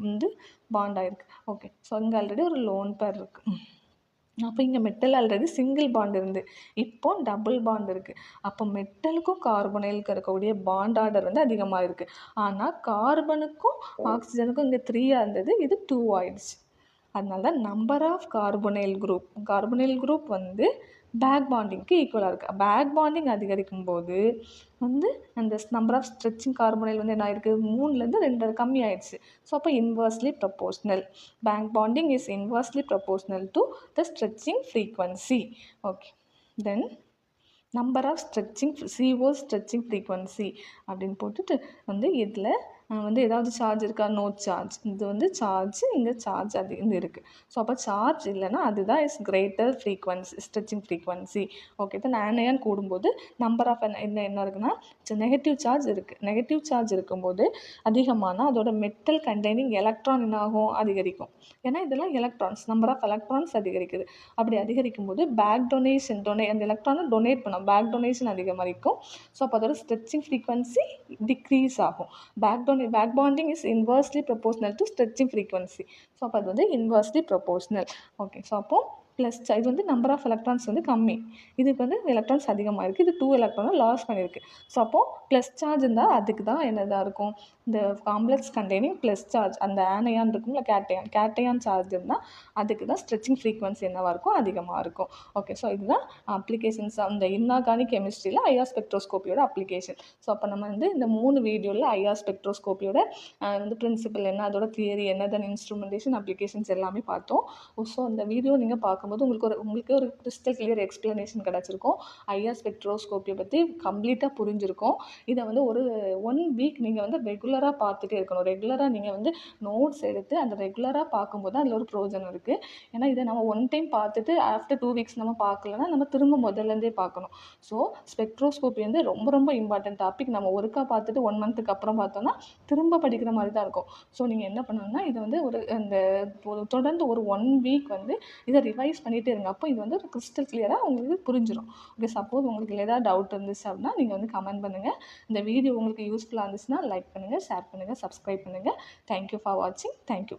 வந்து பாண்ட் ஆகிருக்கு. ஓகே, ஸோ இங்கே ஆல்ரெடி ஒரு லோன் பேர் இருக்குது. அப்போ இங்கே மெட்டல் ஆல்ரெடி சிங்கிள் பாண்ட் இருந்து இப்போ டபுள் பாண்ட் இருக்குது. அப்போ மெட்டலுக்கும் கார்பனைலுக்கும் இருக்கக்கூடிய பாண்ட் ஆர்டர் வந்து அதிகமாக இருக்குது. ஆனால் கார்பனுக்கும் ஆக்சிஜனுக்கும் இங்கே 3 இருந்தது, இது 2 ஆயிடுச்சு. அதனால தான் நம்பர் ஆஃப் கார்பனைல் குரூப் வந்து பேக் பாண்டிங்க்கு ஈக்குவலாக இருக்குது. பேக் பாண்டிங் அதிகரிக்கும் போது வந்து அந்த நம்பர் ஆஃப் ஸ்ட்ரெச்சிங் கார்பனைல் வந்து என்ன ஆயிருக்கு, 3லேருந்து 2 கம்மி ஆயிடுச்சு. ஸோ அப்போ inversely proportional, back bonding is inversely proportional to the stretching frequency. Okay, then number of CO stretching frequency அப்படின்னு போட்டுட்டு வந்து இதில் வந்து ஏதாவது சார்ஜ் இருக்கா, நோ சார்ஜ். இது வந்து சார்ஜ், இங்கே சார்ஜ் அது இது இருக்குது. ஸோ அப்போ சார்ஜ் இல்லைன்னா அதுதான் is greater frequency, stretching frequency. Okay, தான் ஆனையான் கூடும்போது நம்பர் ஆஃப் என்ன இருக்குன்னா நெகட்டிவ் சார்ஜ் இருக்குது. நெகட்டிவ் சார்ஜ் இருக்கும்போது அதிகமானால் அதோட மெட்டல் கண்டெய்னிங் எலக்ட்ரான் என்னாகும், அதிகரிக்கும். ஏன்னா இதெல்லாம் எலக்ட்ரான்ஸ், நம்பர் ஆஃப் எலக்ட்ரான்ஸ் அதிகரிக்குது. அப்படி அதிகரிக்கும் போது பேக் டொனேஷன் அந்த எலக்ட்ரானை டொனேட் பண்ணோம், பேக் டொனேஷன் அதிகமாகிருக்கும். ஸோ அப்போ அதோட ஸ்ட்ரெச்சிங் ஃப்ரீக்வன்சி டிக்ரீஸ் ஆகும். Back bonding is inversely proportional to stretching frequency. So அப்போ அது வந்து இன்வெர்ஸ்லி ப்ரொபோஷனல். ஓகே, ஸோ அப்போது ப்ளஸ் இது வந்து நம்பர் ஆஃப் எலக்ட்ரான்ஸ் வந்து கம்மி, இதுக்கு வந்து எலக்ட்ரான்ஸ் அதிகமாக இருக்குது, இது 2 எலக்ட்ரானை லாஸ் பண்ணியிருக்கு. ஸோ அப்போது ப்ளஸ் சார்ஜ் இருந்தால் அதுக்கு தான் என்னதாக இருக்கும், இந்த காம்ப்ளெக்ஸ் கண்டெய்னிங் ப்ளஸ் சார்ஜ், அந்த ஆனையான் இருக்கும்ல கேட்டையான் சார்ஜ் இருந்தால் அதுக்கு தான் ஸ்ட்ரெச்சிங் ஃப்ரீக்வன்சி என்னவாக இருக்கும், அதிகமாக இருக்கும். ஓகே, ஸோ இதுதான் அப்ளிகேஷன்ஸ் அந்த இன்ஆர்கானிக் கெமிஸ்ட்ரியில் ஐஆர் ஸ்பெக்ட்ரோஸ்கோப்பியோட அப்ளிகேஷன். ஸோ அப்போ நம்ம வந்து இந்த 3 வீடியோவில் ஐஆர் ஸ்பெக்ட்ரோஸ்கோப்பியோட வந்து பிரின்சிபல் என்ன, அதோட தியரி என்ன, தென் இன்ஸ்ட்ருமெண்டேஷன், அப்ளிகேஷன்ஸ் எல்லாமே பார்த்தோம். ஸோ அந்த வீடியோ நீங்கள் பார்க்கும்போது உங்களுக்கு ஒரு கிறிஸ்டல் கிளியர் எக்ஸ்ப்ளனேஷன் கிடச்சிருக்கும். ஐஆர் ஸ்பெக்ட்ரோஸ்கோப்பியை பற்றி கம்ப்ளீட்டாக புரிஞ்சிருக்கும். இதை வந்து ஒரு 1 வீக் நீங்கள் வந்து ரெகுலராக பார்த்துட்டே இருக்கணும். ரெகுலராக நீங்கள் வந்து நோட்ஸ் எடுத்து அந்த ரெகுலராக பார்க்கும்போது அதில் ஒரு ப்ரோஜனம் இருக்குது. ஏன்னா இதை நம்ம 1 டைம் பார்த்துட்டு ஆஃப்டர் 2 வீக்ஸ் நம்ம பார்க்கலன்னா நம்ம திரும்ப முதல்லேருந்தே பார்க்கணும். ஸோ ஸ்பெக்ட்ரோஸ்கோப்பி வந்து ரொம்ப ரொம்ப இம்பார்ட்டன்ட் டாபிக். நம்ம ஒருக்கா பார்த்துட்டு 1 மந்த்துக்கு அப்புறம் பார்த்தோன்னா திரும்ப படிக்கிற மாதிரி தான் இருக்கும். ஸோ நீங்கள் என்ன பண்ணணும்னா இதை வந்து தொடர்ந்து ஒரு 1 வீக் வந்து இதை ரிவைஸ் பண்ணிகிட்டே இருங்க. அப்போ இது வந்து ஒரு கிறிஸ்டல் கிளியராக உங்களுக்கு புரிஞ்சிடும். ஓகே, சப்போஸ் உங்களுக்கு ஏதாவது டவுட் இருந்துச்சு அப்படின்னா நீங்கள் வந்து கமெண்ட் பண்ணுங்கள். இந்த வீடியோ உங்களுக்கு யூஸ்ஃபுல்லாக இருந்துச்சுன்னா லைக் பண்ணுங்கள், ஷேர் பண்ணுங்கள், சப்ஸ்கிரைப் பண்ணுங்கள். தேங்க்யூ ஃபார் வாட்சிங். தேங்க்யூ.